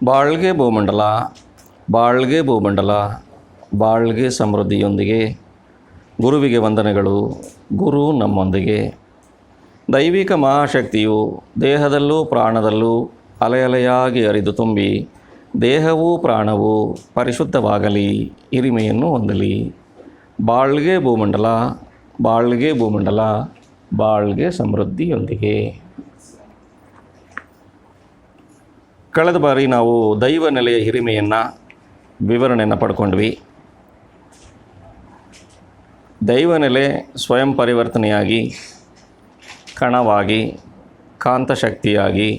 ಬಾಳ್ಗೆ ಭೂಮಂಡಲ, ಬಾಳ್ಗೆ ಭೂಮಂಡಲ, ಬಾಳ್ಗೆ ಸಮೃದ್ಧಿಯೊಂದಿಗೆ. ಗುರುವಿಗೆ ವಂದನೆಗಳು. ಗುರು ನಮ್ಮೊಂದಿಗೆ. ದೈವಿಕ ಮಹಾಶಕ್ತಿಯು ದೇಹದಲ್ಲೂ ಪ್ರಾಣದಲ್ಲೂ ಅಲೆಯಾಗಿ ಹರಿದು ತುಂಬಿ ದೇಹವೂ ಪ್ರಾಣವೂ ಪರಿಶುದ್ಧವಾಗಲಿ, ಹಿರಿಮೆಯನ್ನು ಹೊಂದಲಿ. ಬಾಳ್ಗೆ ಭೂಮಂಡಲ, ಬಾಳ್ಗೆ ಭೂಮಂಡಲ, ಬಾಳ್ಗೆ ಸಮೃದ್ಧಿಯೊಂದಿಗೆ. ಕಳೆದ ಬಾರಿ ನಾವು ದೈವ ನೆಲೆಯ ಹಿರಿಮೆಯನ್ನು ವಿವರಣೆಯನ್ನು ಪಡ್ಕೊಂಡ್ವಿ. ದೈವ ನೆಲೆ ಸ್ವಯಂ ಪರಿವರ್ತನೆಯಾಗಿ, ಕಣವಾಗಿ, ಕಾಂತಶಕ್ತಿಯಾಗಿ,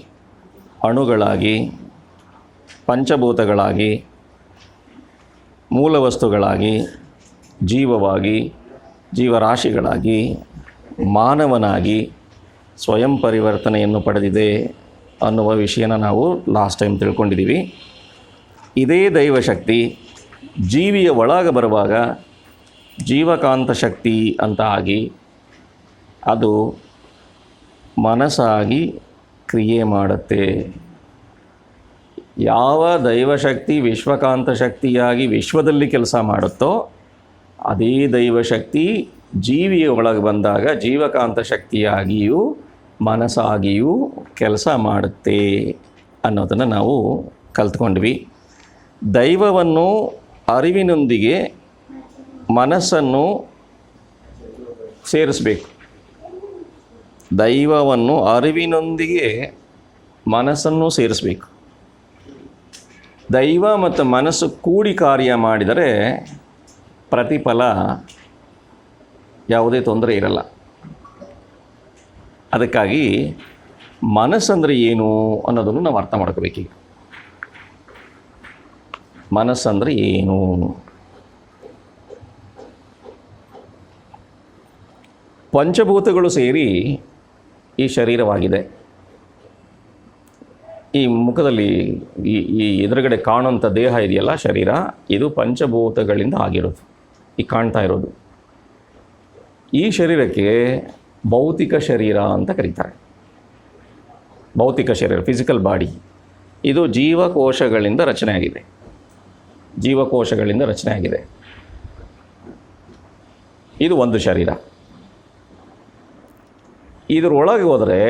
ಅಣುಗಳಾಗಿ, ಪಂಚಭೂತಗಳಾಗಿ, ಮೂಲವಸ್ತುಗಳಾಗಿ, ಜೀವವಾಗಿ, ಜೀವರಾಶಿಗಳಾಗಿ, ಮಾನವನಾಗಿ ಸ್ವಯಂ ಪರಿವರ್ತನೆಯನ್ನು ಪಡೆದಿದೆ ಅನ್ನುವ ವಿಷಯನ ನಾವು ಲಾಸ್ಟ್ ಟೈಮ್ ತಿಳ್ಕೊಂಡಿದ್ದೀವಿ. ಇದೇ ದೈವಶಕ್ತಿ ಜೀವಿಯ ಒಳಗೆ ಬರುವಾಗ ಜೀವಕಾಂತ ಶಕ್ತಿ ಅಂತ ಆಗಿ ಅದು ಮನಸ್ಸಾಗಿ ಕ್ರಿಯೆ ಮಾಡುತ್ತೆ. ಯಾವ ದೈವಶಕ್ತಿ ವಿಶ್ವಕಾಂತ ಶಕ್ತಿಯಾಗಿ ವಿಶ್ವದಲ್ಲಿ ಕೆಲಸ ಮಾಡುತ್ತೋ ಅದೇ ದೈವಶಕ್ತಿ ಜೀವಿಯ ಒಳಗೆ ಬಂದಾಗ ಜೀವಕಾಂತ ಶಕ್ತಿಯಾಗಿಯೂ ಮನಸ್ಸಾಗಿಯೂ ಕೆಲಸ ಮಾಡುತ್ತೆ ಅನ್ನೋದನ್ನು ನಾವು ಕಲ್ತ್ಕೊಂಡ್ವಿ. ದೈವವನ್ನು ಅರಿವಿನೊಂದಿಗೆ ಮನಸ್ಸನ್ನು ಸೇರಿಸಬೇಕು. ದೈವವನ್ನು ಅರಿವಿನೊಂದಿಗೆ ಮನಸ್ಸನ್ನು ಸೇರಿಸಬೇಕು. ದೈವ ಮತ್ತು ಮನಸ್ಸು ಕೂಡಿ ಕಾರ್ಯ ಮಾಡಿದರೆ ಪ್ರತಿಫಲ ಯಾವುದೇ ತೊಂದರೆ ಇರಲ್ಲ. ಅದಕ್ಕಾಗಿ ಮನಸ್ಸಂದರೆ ಏನು ಅನ್ನೋದನ್ನು ನಾವು ಅರ್ಥ ಮಾಡ್ಕೋಬೇಕೀಗ. ಮನಸ್ಸಂದರೆ ಏನು? ಪಂಚಭೂತಗಳು ಸೇರಿ ಈ ಶರೀರವಾಗಿದೆ. ಈ ಮುಖದಲ್ಲಿ ಈ ಎದುರುಗಡೆ ಕಾಣುವಂಥ ದೇಹ ಇದೆಯಲ್ಲ, ಶರೀರ, ಇದು ಪಂಚಭೂತಗಳಿಂದ ಆಗಿರೋದು. ಈ ಕಾಣ್ತಾ ಇರೋದು. ಈ ಶರೀರಕ್ಕೆ ಭೌತಿಕ ಶರೀರ ಅಂತ ಕರೀತಾರೆ. ಭೌತಿಕ ಶರೀರ, ಫಿಸಿಕಲ್ ಬಾಡಿ. ಇದು ಜೀವಕೋಶಗಳಿಂದ ರಚನೆ ಆಗಿದೆ. ಜೀವಕೋಶಗಳಿಂದ ರಚನೆ ಆಗಿದೆ. ಇದು ಒಂದು ಶರೀರ. ಇದರೊಳಗೆ ಹೋದರೆ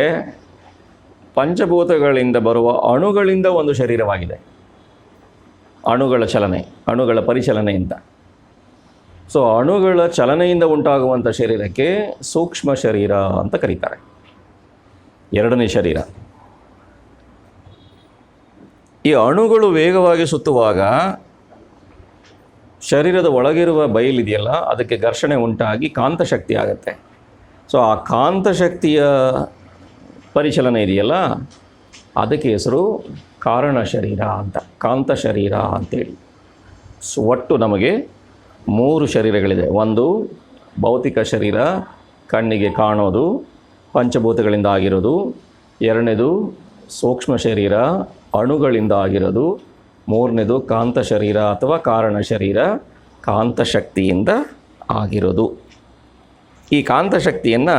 ಪಂಚಭೂತಗಳಿಂದ ಬರುವ ಅಣುಗಳಿಂದ ಒಂದು ಶರೀರವಾಗಿದೆ. ಅಣುಗಳ ಚಲನೆ, ಅಣುಗಳ ಪರಿಚಲನೆ ಅಂತ. ಸೊ ಅಣುಗಳ ಚಲನೆಯಿಂದ ಉಂಟಾಗುವಂಥ ಶರೀರಕ್ಕೆ ಸೂಕ್ಷ್ಮ ಶರೀರ ಅಂತ ಕರೀತಾರೆ. ಎರಡನೇ ಶರೀರ. ಈ ಅಣುಗಳು ವೇಗವಾಗಿ ಸುತ್ತುವಾಗ ಶರೀರದ ಒಳಗಿರುವ ಬಯಲಿದೆಯಲ್ಲ, ಅದಕ್ಕೆ ಘರ್ಷಣೆ ಉಂಟಾಗಿ ಕಾಂತಶಕ್ತಿ ಆಗುತ್ತೆ. ಸೊ ಆ ಕಾಂತಶಕ್ತಿಯ ಪರಿಚಲನೆ ಇದೆಯಲ್ಲ, ಅದಕ್ಕೆ ಹೆಸರು ಕಾರಣ ಶರೀರ ಅಂತ, ಕಾಂತ ಶರೀರ ಅಂತೇಳಿ. ಸೊ ಒಟ್ಟು ನಮಗೆ 3 ಶರೀರಗಳಿದೆ. ಒಂದು ಭೌತಿಕ ಶರೀರ, ಕಣ್ಣಿಗೆ ಕಾಣೋದು, ಪಂಚಭೂತಗಳಿಂದ ಆಗಿರೋದು. ಎರಡನೇದು ಸೂಕ್ಷ್ಮ ಶರೀರ, ಅಣುಗಳಿಂದ ಆಗಿರೋದು. ಮೂರನೇದು ಕಾಂತ ಶರೀರ ಅಥವಾ ಕಾರಣ ಶರೀರ, ಕಾಂತಶಕ್ತಿಯಿಂದ ಆಗಿರೋದು. ಈ ಕಾಂತಶಕ್ತಿಯನ್ನು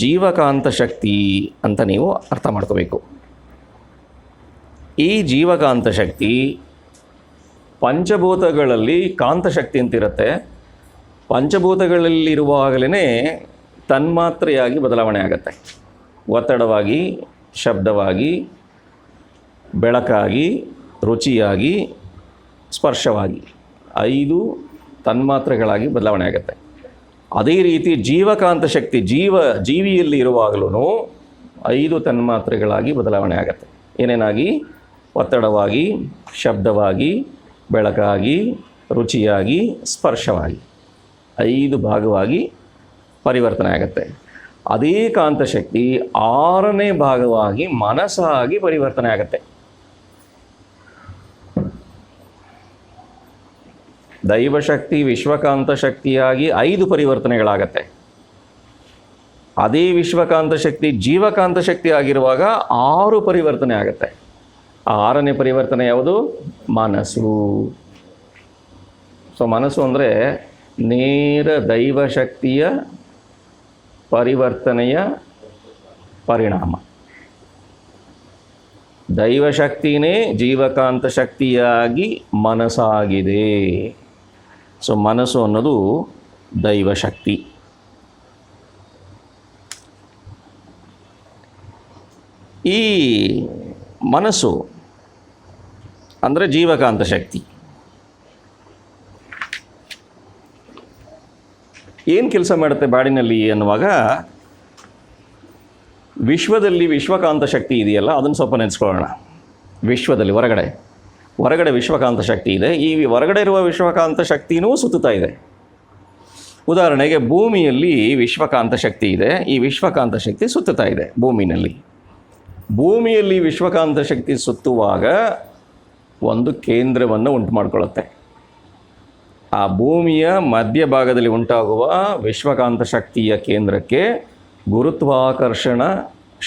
ಜೀವಕಾಂತ ಶಕ್ತಿ ಅಂತ ನೀವು ಅರ್ಥ ಮಾಡ್ಕೋಬೇಕು. ಈ ಜೀವಕಾಂತ ಶಕ್ತಿ ಪಂಚಭೂತಗಳಲ್ಲಿ ಕಾಂತಶಕ್ತಿ ಅಂತಿರುತ್ತೆ. ಪಂಚಭೂತಗಳಲ್ಲಿರುವಾಗಲೇ ತನ್ಮಾತ್ರೆಯಾಗಿ ಬದಲಾವಣೆ ಆಗುತ್ತೆ. ಒತ್ತಡವಾಗಿ, ಶಬ್ದವಾಗಿ, ಬೆಳಕಾಗಿ, ರುಚಿಯಾಗಿ, ಸ್ಪರ್ಶವಾಗಿ 5 ತನ್ಮಾತ್ರೆಗಳಾಗಿ ಬದಲಾವಣೆ ಆಗುತ್ತೆ. ಅದೇ ರೀತಿ ಜೀವಕಾಂತ ಶಕ್ತಿ ಜೀವಿಯಲ್ಲಿ ಇರುವಾಗಲೂ 5 ತನ್ಮಾತ್ರೆಗಳಾಗಿ ಬದಲಾವಣೆ ಆಗುತ್ತೆ. ಏನೇನಾಗಿ? ಒತ್ತಡವಾಗಿ, ಶಬ್ದವಾಗಿ, ಬೆಳಕಾಗಿ, ರುಚಿಯಾಗಿ, ಸ್ಪರ್ಶವಾಗಿ 5 ಭಾಗವಾಗಿ ಪರಿವರ್ತನೆ ಆಗುತ್ತೆ. ಅದೇ ಕಾಂತಶಕ್ತಿ 6ನೇ ಭಾಗವಾಗಿ ಮನಸ್ಸಾಗಿ ಪರಿವರ್ತನೆ ಆಗುತ್ತೆ. ದೈವಶಕ್ತಿ ವಿಶ್ವಕಾಂತ ಶಕ್ತಿಯಾಗಿ 5 ಪರಿವರ್ತನೆಗಳಾಗತ್ತೆ. ಅದೇ ವಿಶ್ವಕಾಂತ ಶಕ್ತಿ ಜೀವಕಾಂತ ಶಕ್ತಿ ಆಗಿರುವಾಗ 6 ಪರಿವರ್ತನೆ ಆಗುತ್ತೆ. ಆ 6ನೇ ಪರಿವರ್ತನೆ ಯಾವುದು? ಮನಸ್ಸು. ಸೊ ಮನಸ್ಸು ಅಂದರೆ ನೇರ ದೈವಶಕ್ತಿಯ ಪರಿವರ್ತನೆಯ ಪರಿಣಾಮ. ದೈವಶಕ್ತಿನೇ ಜೀವಕಾಂತ ಶಕ್ತಿಯಾಗಿ ಮನಸ್ಸಾಗಿದೆ. ಸೊ ಮನಸ್ಸು ಅನ್ನೋದು ದೈವಶಕ್ತಿ. ಈ ಮನಸ್ಸು ಅಂದರೆ ಜೀವಕಾಂತ ಶಕ್ತಿ ಏನು ಕೆಲಸ ಮಾಡುತ್ತೆ ಬಾಡಿನಲ್ಲಿ ಅನ್ನುವಾಗ, ವಿಶ್ವದಲ್ಲಿ ವಿಶ್ವಕಾಂತ ಶಕ್ತಿ ಇದೆಯಲ್ಲ, ಅದನ್ನು ಸ್ವಲ್ಪ ನೆನೆಸ್ಕೊಳ್ಳೋಣ. ವಿಶ್ವದಲ್ಲಿ ಹೊರಗಡೆ ವಿಶ್ವಕಾಂತ ಶಕ್ತಿ ಇದೆ. ಈ ಹೊರಗಡೆ ಇರುವ ವಿಶ್ವಕಾಂತ ಶಕ್ತಿನೂ ಸುತ್ತುತ್ತಾ ಇದೆ. ಉದಾಹರಣೆಗೆ ಭೂಮಿಯಲ್ಲಿ ವಿಶ್ವಕಾಂತ ಶಕ್ತಿ ಇದೆ. ಈ ವಿಶ್ವಕಾಂತ ಶಕ್ತಿ ಸುತ್ತುತ್ತಾ ಇದೆ ಭೂಮಿಯಲ್ಲಿ ವಿಶ್ವಕಾಂತ ಶಕ್ತಿ ಸುತ್ತುವಾಗ ಒಂದು ಕೇಂದ್ರವನ್ನು ಉಂಟು ಮಾಡಿಕೊಳ್ಳುತ್ತೆ. ಆ ಭೂಮಿಯ ಮಧ್ಯಭಾಗದಲ್ಲಿ ಉಂಟಾಗುವ ವಿಶ್ವಕಾಂತ ಶಕ್ತಿಯ ಕೇಂದ್ರಕ್ಕೆ ಗುರುತ್ವಾಕರ್ಷಣ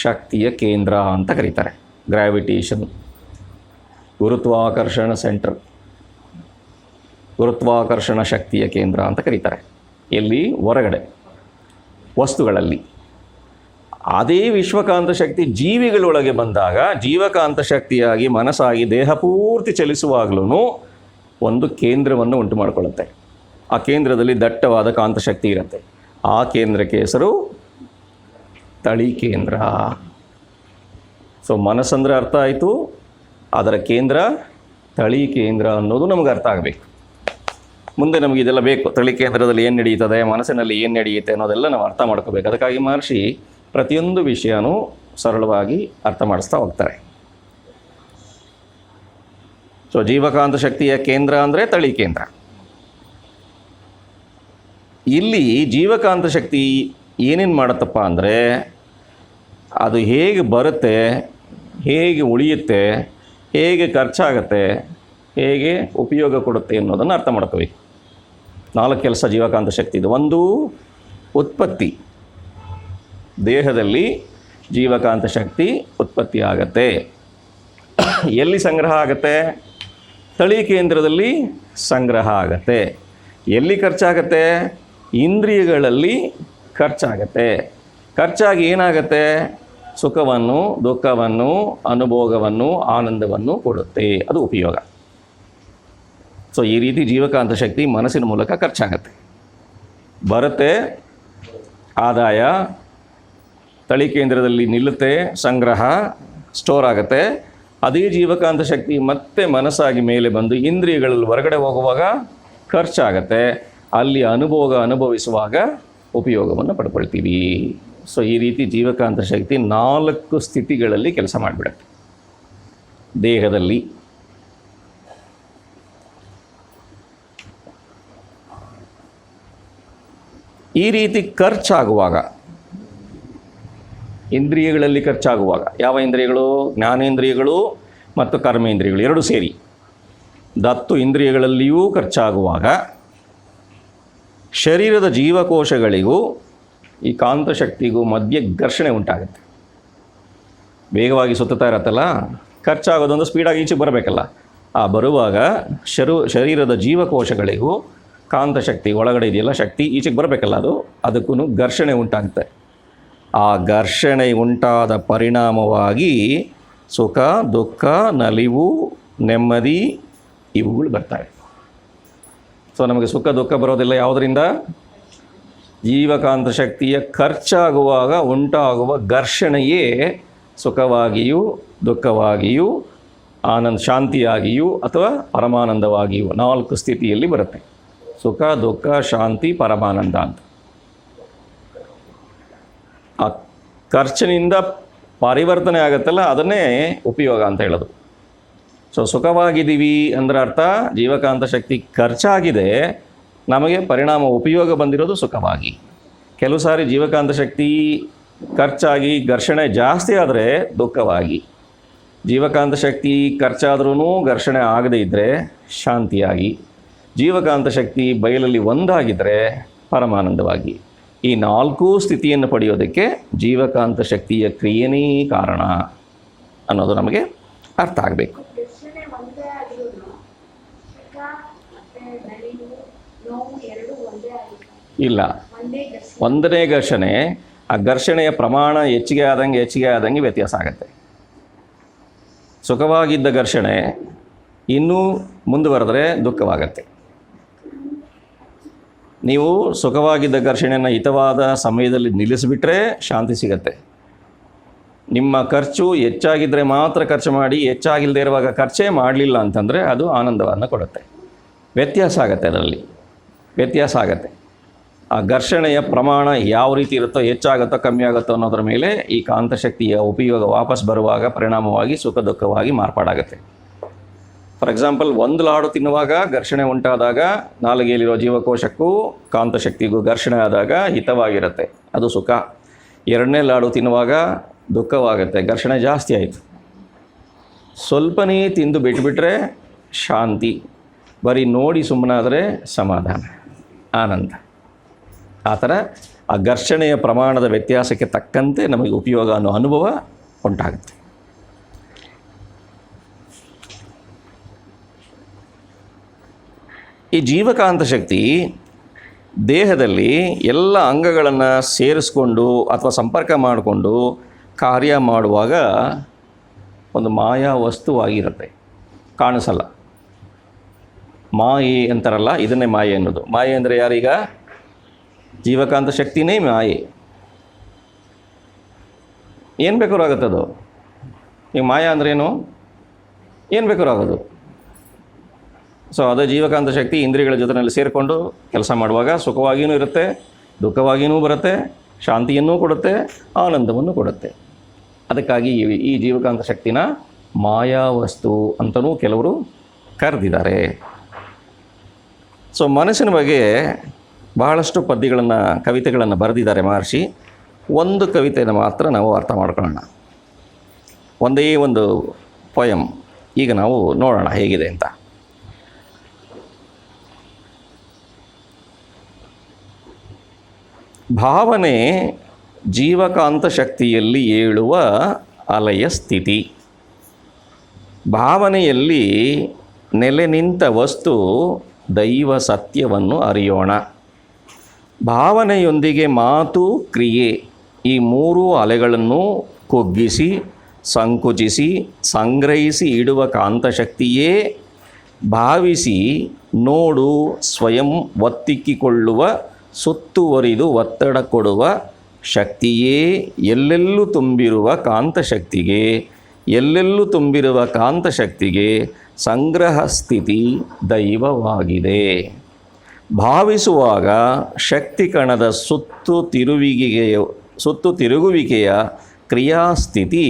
ಶಕ್ತಿಯ ಕೇಂದ್ರ ಅಂತ ಕರೀತಾರೆ. ಗ್ರಾವಿಟೇಷನ್, ಗುರುತ್ವಾಕರ್ಷಣ ಸೆಂಟರ್, ಗುರುತ್ವಾಕರ್ಷಣ ಶಕ್ತಿಯ ಕೇಂದ್ರ ಅಂತ ಕರೀತಾರೆ. ಎಲ್ಲಿ? ಹೊರಗಡೆ ವಸ್ತುಗಳಲ್ಲಿ. ಅದೇ ವಿಶ್ವಕಾಂತ ಶಕ್ತಿ ಜೀವಿಗಳೊಳಗೆ ಬಂದಾಗ ಜೀವಕಾಂತ ಶಕ್ತಿಯಾಗಿ ಮನಸ್ಸಾಗಿ ದೇಹ ಪೂರ್ತಿ ಚಲಿಸುವಾಗಲೂ ಒಂದು ಕೇಂದ್ರವನ್ನು ಉಂಟು ಮಾಡಿಕೊಳ್ಳುತ್ತೆ. ಆ ಕೇಂದ್ರದಲ್ಲಿ ದಟ್ಟವಾದ ಕಾಂತಶಕ್ತಿ ಇರುತ್ತೆ. ಆ ಕೇಂದ್ರಕ್ಕೆ ಹೆಸರು ತಳಿ ಕೇಂದ್ರ. ಸೊ ಮನಸ್ಸಂದರೆ ಅರ್ಥ ಆಯಿತು, ಅದರ ಕೇಂದ್ರ ತಳಿ ಕೇಂದ್ರ ಅನ್ನೋದು ನಮಗೆ ಅರ್ಥ ಆಗಬೇಕು. ಮುಂದೆ ನಮಗೆ ಇದೆಲ್ಲ ಬೇಕು. ತಳಿ ಕೇಂದ್ರದಲ್ಲಿ ಏನು ನಡೆಯುತ್ತದೆ, ಮನಸ್ಸಿನಲ್ಲಿ ಏನು ನಡೆಯುತ್ತೆ ಅನ್ನೋದೆಲ್ಲ ನಾವು ಅರ್ಥ ಮಾಡ್ಕೋಬೇಕು. ಅದಕ್ಕಾಗಿ ಮಹರ್ಷಿ ಪ್ರತಿಯೊಂದು ವಿಷಯನೂ ಸರಳವಾಗಿ ಅರ್ಥ ಮಾಡಿಸ್ತಾ ಹೋಗ್ತಾರೆ. ಸೊ ಜೀವಕಾಂತ ಶಕ್ತಿಯ ಕೇಂದ್ರ ಅಂದರೆ ತಳಿ ಕೇಂದ್ರ. ಇಲ್ಲಿ ಜೀವಕಾಂತ ಶಕ್ತಿ ಏನೇನು ಮಾಡುತ್ತಪ್ಪ ಅಂದರೆ, ಅದು ಹೇಗೆ ಬರುತ್ತೆ, ಹೇಗೆ ಉಳಿಯುತ್ತೆ, ಹೇಗೆ ಖರ್ಚಾಗತ್ತೆ, ಹೇಗೆ ಉಪಯೋಗ ಕೊಡುತ್ತೆ ಅನ್ನೋದನ್ನು ಅರ್ಥ ಮಾಡ್ಕೋಬೇಕು. 4 ಕೆಲಸ ಜೀವಕಾಂತ ಶಕ್ತಿದು. ಒಂದು, ಉತ್ಪತ್ತಿ. ದೇಹದಲ್ಲಿ ಜೀವಕಾಂತ ಶಕ್ತಿ ಉತ್ಪತ್ತಿ ಆಗತ್ತೆ. ಎಲ್ಲಿ ಸಂಗ್ರಹ ಆಗತ್ತೆ? ತಳಿ ಕೇಂದ್ರದಲ್ಲಿ ಸಂಗ್ರಹ ಆಗತ್ತೆ. ಎಲ್ಲಿ ಖರ್ಚಾಗತ್ತೆ? ಇಂದ್ರಿಯಗಳಲ್ಲಿ ಖರ್ಚಾಗತ್ತೆ. ಖರ್ಚಾಗಿ ಏನಾಗತ್ತೆ? ಸುಖವನ್ನು, ದುಃಖವನ್ನು, ಅನುಭೋಗವನ್ನು, ಆನಂದವನ್ನು ಕೊಡುತ್ತೆ. ಅದು ಉಪಯೋಗ. ಸೊ ಈ ರೀತಿ ಜೀವಕಾಂತ ಶಕ್ತಿ ಮನಸ್ಸಿನ ಮೂಲಕ ಖರ್ಚಾಗತ್ತೆ. ಬರುತ್ತೆ, ಆದಾಯ, ತಳಿ ಕೇಂದ್ರದಲ್ಲಿ ನಿಲ್ಲುತ್ತೆ, ಸಂಗ್ರಹ, ಸ್ಟೋರ್ ಆಗುತ್ತೆ. ಅದೇ ಜೀವಕಾಂತ ಶಕ್ತಿ ಮತ್ತೆ ಮನಸ್ಸಾಗಿ ಮೇಲೆ ಬಂದು ಇಂದ್ರಿಯಗಳಲ್ಲಿ ಹೊರಗಡೆ ಹೋಗುವಾಗ ಖರ್ಚಾಗತ್ತೆ. ಅಲ್ಲಿ ಅನುಭವಿಸುವಾಗ ಉಪಯೋಗವನ್ನು ಪಡ್ಕೊಳ್ತೀವಿ. ಸೊ ಈ ರೀತಿ ಜೀವಕಾಂತ ಶಕ್ತಿ 4 ಸ್ಥಿತಿಗಳಲ್ಲಿ ಕೆಲಸ ಮಾಡಿಬಿಡುತ್ತೆ ದೇಹದಲ್ಲಿ. ಈ ರೀತಿ ಖರ್ಚಾಗುವಾಗ, ಇಂದ್ರಿಯಗಳಲ್ಲಿ ಖರ್ಚಾಗುವಾಗ, ಯಾವ ಇಂದ್ರಿಯಗಳು? ಜ್ಞಾನೇಂದ್ರಿಯಗಳು ಮತ್ತು ಕರ್ಮೇಂದ್ರಿಯಗಳು ಎರಡೂ ಸೇರಿ 10 ಇಂದ್ರಿಯಗಳಲ್ಲಿಯೂ ಖರ್ಚಾಗುವಾಗ ಶರೀರದ ಜೀವಕೋಶಗಳಿಗೂ ಈ ಕಾಂತಶಕ್ತಿಗೂ ಮಧ್ಯೆ ಘರ್ಷಣೆ ಉಂಟಾಗುತ್ತೆ. ವೇಗವಾಗಿ ಸುತ್ತುತ್ತಾ ಇರತ್ತಲ್ಲ, ಖರ್ಚಾಗೋದೊಂದು ಸ್ಪೀಡಾಗಿ ಈಚೆಗೆ ಬರಬೇಕಲ್ಲ. ಆ ಬರುವಾಗ ಶರೀರದ ಜೀವಕೋಶಗಳಿಗೂ ಕಾಂತಶಕ್ತಿ ಒಳಗಡೆ ಇದೆಯಲ್ಲ ಶಕ್ತಿ ಈಚೆಗೆ ಬರಬೇಕಲ್ಲ, ಅದಕ್ಕೂ ಘರ್ಷಣೆ ಉಂಟಾಗುತ್ತೆ. ಆ ಘರ್ಷಣೆ ಉಂಟಾದ ಪರಿಣಾಮವಾಗಿ ಸುಖ, ದುಃಖ, ನಲಿವು, ನೆಮ್ಮದಿ ಇವುಗಳು ಬರ್ತವೆ. ಸೊ ನಮಗೆ ಸುಖ ದುಃಖ ಬರೋದಿಲ್ಲ ಯಾವುದರಿಂದ? ಜೀವಕಾಂತ ಶಕ್ತಿಯ ಖರ್ಚಾಗುವಾಗ ಉಂಟಾಗುವ ಘರ್ಷಣೆಯೇ ಸುಖವಾಗಿಯೂ ದುಃಖವಾಗಿಯೂ ಶಾಂತಿಯಾಗಿಯೂ ಅಥವಾ ಪರಮಾನಂದವಾಗಿಯೂ 4 ಸ್ಥಿತಿಯಲ್ಲಿ ಬರುತ್ತೆ. ಸುಖ, ದುಃಖ, ಶಾಂತಿ, ಪರಮಾನಂದ ಅಂತ. ಆ ಖರ್ಚಿನಿಂದ ಪರಿವರ್ತನೆ ಆಗುತ್ತಲ್ಲ, ಅದನ್ನೇ ಉಪಯೋಗ ಅಂತ ಹೇಳೋದು. ಸೊ ಸುಖವಾಗಿದ್ದೀವಿ ಅಂದ್ರೆ ಅರ್ಥ ಜೀವಕಾಂತ ಶಕ್ತಿ ಖರ್ಚಾಗಿದೆ, ನಮಗೆ ಪರಿಣಾಮ ಉಪಯೋಗ ಬಂದಿರೋದು ಸುಖವಾಗಿ. ಕೆಲವು ಸಾರಿ ಜೀವಕಾಂತ ಶಕ್ತಿ ಖರ್ಚಾಗಿ ಘರ್ಷಣೆ ಜಾಸ್ತಿ ಆದರೆ ದುಃಖವಾಗಿ, ಜೀವಕಾಂತ ಶಕ್ತಿ ಖರ್ಚಾದ್ರೂ ಘರ್ಷಣೆ ಆಗದೇ ಇದ್ದರೆ ಶಾಂತಿಯಾಗಿ, ಜೀವಕಾಂತ ಶಕ್ತಿ ಬಯಲಲ್ಲಿ ಒಂದಾಗಿದ್ದರೆ ಪರಮಾನಂದವಾಗಿ. ಈ 4 ಸ್ಥಿತಿಯನ್ನು ಪಡೆಯೋದಕ್ಕೆ ಜೀವಕಾಂತ ಶಕ್ತಿಯ ಕ್ರಿಯೆನೇ ಕಾರಣ ಅನ್ನೋದು ನಮಗೆ ಅರ್ಥ ಆಗಬೇಕು. ಇಲ್ಲ, ಒಂದನೇ ಘರ್ಷಣೆ. ಆ ಘರ್ಷಣೆಯ ಪ್ರಮಾಣ ಹೆಚ್ಚಿಗೆ ಆದಂಗೆ ವ್ಯತ್ಯಾಸ ಆಗುತ್ತೆ. ಸುಖವಾಗಿದ್ದ ಘರ್ಷಣೆ ಇನ್ನೂ ಮುಂದುವರೆದರೆ ದುಃಖವಾಗತ್ತೆ. ನೀವು ಸುಖವಾಗಿದ್ದ ಘರ್ಷಣೆಯನ್ನು ಹಿತವಾದ ಸಮಯದಲ್ಲಿ ನಿಲ್ಲಿಸಿಬಿಟ್ರೆ ಶಾಂತಿ ಸಿಗತ್ತೆ. ನಿಮ್ಮ ಖರ್ಚು ಹೆಚ್ಚಾಗಿದ್ದರೆ ಮಾತ್ರ ಖರ್ಚು ಮಾಡಿ, ಹೆಚ್ಚಾಗಿಲ್ಲದೆ ಇರುವಾಗ ಖರ್ಚೇ ಮಾಡಲಿಲ್ಲ ಅಂತಂದರೆ ಅದು ಆನಂದವನ್ನು ಕೊಡುತ್ತೆ. ವ್ಯತ್ಯಾಸ ಆಗುತ್ತೆ, ಅದರಲ್ಲಿ ವ್ಯತ್ಯಾಸ ಆಗುತ್ತೆ. ಆ ಘರ್ಷಣೆಯ ಪ್ರಮಾಣ ಯಾವ ರೀತಿ ಇರುತ್ತೋ, ಹೆಚ್ಚಾಗುತ್ತೋ ಕಮ್ಮಿ ಆಗುತ್ತೋ ಅನ್ನೋದ್ರ ಮೇಲೆ ಈ ಕಾಂತಶಕ್ತಿಯ ಉಪಯೋಗ ವಾಪಸ್ ಬರುವಾಗ ಪರಿಣಾಮವಾಗಿ ಸುಖ ದುಃಖವಾಗಿ ಮಾರ್ಪಾಡಾಗುತ್ತೆ. ಫಾರ್ ಎಕ್ಸಾಂಪಲ್, ಒಂದು ಲಾಡು ತಿನ್ನುವಾಗ ಘರ್ಷಣೆ ಉಂಟಾದಾಗ ನಾಲಿಗೆಯಲ್ಲಿರೋ ಜೀವಕೋಶಕ್ಕೂ ಕಾಂತಶಕ್ತಿಗೂ ಘರ್ಷಣೆ ಆದಾಗ ಹಿತವಾಗಿರುತ್ತೆ, ಅದು ಸುಖ. ಎರಡನೇ ಲಾಡು ತಿನ್ನುವಾಗ ದುಃಖವಾಗುತ್ತೆ, ಘರ್ಷಣೆ ಜಾಸ್ತಿ ಆಯಿತು. ಸ್ವಲ್ಪನೇ ತಿಂದು ಬಿಟ್ಬಿಟ್ರೆ ಶಾಂತಿ, ಬರೀ ನೋಡಿ ಸುಮ್ಮನಾದರೆ ಸಮಾಧಾನ, ಆನಂದ. ಆ ಥರ ಆ ಘರ್ಷಣೆಯ ಪ್ರಮಾಣದ ವ್ಯತ್ಯಾಸಕ್ಕೆ ತಕ್ಕಂತೆ ನಮಗೆ ಉಪಯೋಗ ಅನ್ನೋ ಅನುಭವ ಉಂಟಾಗುತ್ತೆ. ಈ ಜೀವಕಾಂತ ಶಕ್ತಿ ದೇಹದಲ್ಲಿ ಎಲ್ಲ ಅಂಗಗಳನ್ನು ಸೇರಿಸ್ಕೊಂಡು ಅಥವಾ ಸಂಪರ್ಕ ಮಾಡಿಕೊಂಡು ಕಾರ್ಯ ಮಾಡುವಾಗ ಒಂದು ಮಾಯಾ ವಸ್ತುವಾಗಿರುತ್ತೆ, ಕಾಣಿಸಲ್ಲ. ಮಾಯೆ ಅಂತಾರಲ್ಲ, ಇದನ್ನೇ ಮಾಯೆ ಅನ್ನೋದು. ಮಾಯೆ ಅಂದರೆ ಯಾರೀಗ? ಜೀವಕಾಂತ ಶಕ್ತಿನೇ ಮಾಯೆ. ಏನು ಬೇಕಾದ್ರೂ ಆಗುತ್ತದು. ಈಗ ಮಾಯಾ ಅಂದ್ರೇನು? ಏನು ಬೇಕಾದ್ರೂ ಆಗೋದು. ಸೊ ಅದೇ ಜೀವಕಾಂತ ಶಕ್ತಿ ಇಂದ್ರಿಯಗಳ ಜೊತೆಯಲ್ಲಿ ಸೇರಿಕೊಂಡು ಕೆಲಸ ಮಾಡುವಾಗ ಸುಖವಾಗಿಯೂ ಇರುತ್ತೆ, ದುಃಖವಾಗಿಯೂ ಬರುತ್ತೆ, ಶಾಂತಿಯನ್ನೂ ಕೊಡುತ್ತೆ, ಆನಂದವನ್ನು ಕೊಡುತ್ತೆ. ಅದಕ್ಕಾಗಿ ಈ ಜೀವಕಾಂತ ಶಕ್ತಿನ ಮಾಯಾವಸ್ತು ಅಂತಲೂ ಕೆಲವರು ಕರೆದಿದ್ದಾರೆ. ಸೊ ಮನಸ್ಸಿನ ಬಗ್ಗೆ ಬಹಳಷ್ಟು ಪದ್ಯಗಳನ್ನು, ಕವಿತೆಗಳನ್ನು ಬರೆದಿದ್ದಾರೆ ಮಹರ್ಷಿ. ಒಂದು ಕವಿತೆಯನ್ನು ಮಾತ್ರ ನಾವು ಅರ್ಥ ಮಾಡ್ಕೊಳ್ಳೋಣ, ಒಂದೇ ಒಂದು ಪೊಯಮ್. ಈಗ ನಾವು ನೋಡೋಣ ಹೇಗಿದೆ ಅಂತ. ಭಾವನೆ ಜೀವಕಾಂತ ಶಕ್ತಿಯಲ್ಲಿ ಏಳುವ ಅಲೆಯ ಸ್ಥಿತಿ. ಭಾವನೆಯಲ್ಲಿ ನೆಲೆ ನಿಂತ ವಸ್ತು ದೈವ ಸತ್ಯವನ್ನು ಅರಿಯೋಣ. ಭಾವನೆಯೊಂದಿಗೆ ಮಾತು, ಕ್ರಿಯೆ ಈ ಮೂರೂ ಅಲೆಗಳನ್ನು ಕುಗ್ಗಿಸಿ, ಸಂಕುಚಿಸಿ, ಸಂಗ್ರಹಿಸಿ ಇಡುವ ಕಾಂತಶಕ್ತಿಯೇ ಭಾವಿಸಿ ನೋಡು ಸ್ವಯಂ ಒತ್ತಿಕ್ಕಿಕೊಳ್ಳುವ, ಸುತ್ತುವರಿದು ಒತ್ತಡ ಕೊಡುವ ಶಕ್ತಿಯೇ ಎಲ್ಲೆಲ್ಲೂ ತುಂಬಿರುವ ಕಾಂತಶಕ್ತಿಗೆ, ಎಲ್ಲೆಲ್ಲೂ ತುಂಬಿರುವ ಕಾಂತಶಕ್ತಿಗೆ ಸಂಗ್ರಹ ಸ್ಥಿತಿ ದೈವವಾಗಿದೆ. ಭಾವಿಸುವಾಗ ಶಕ್ತಿ ಕಣದ ಸುತ್ತು ತಿರುಗುವಿಕೆಯ ಕ್ರಿಯಾಸ್ಥಿತಿ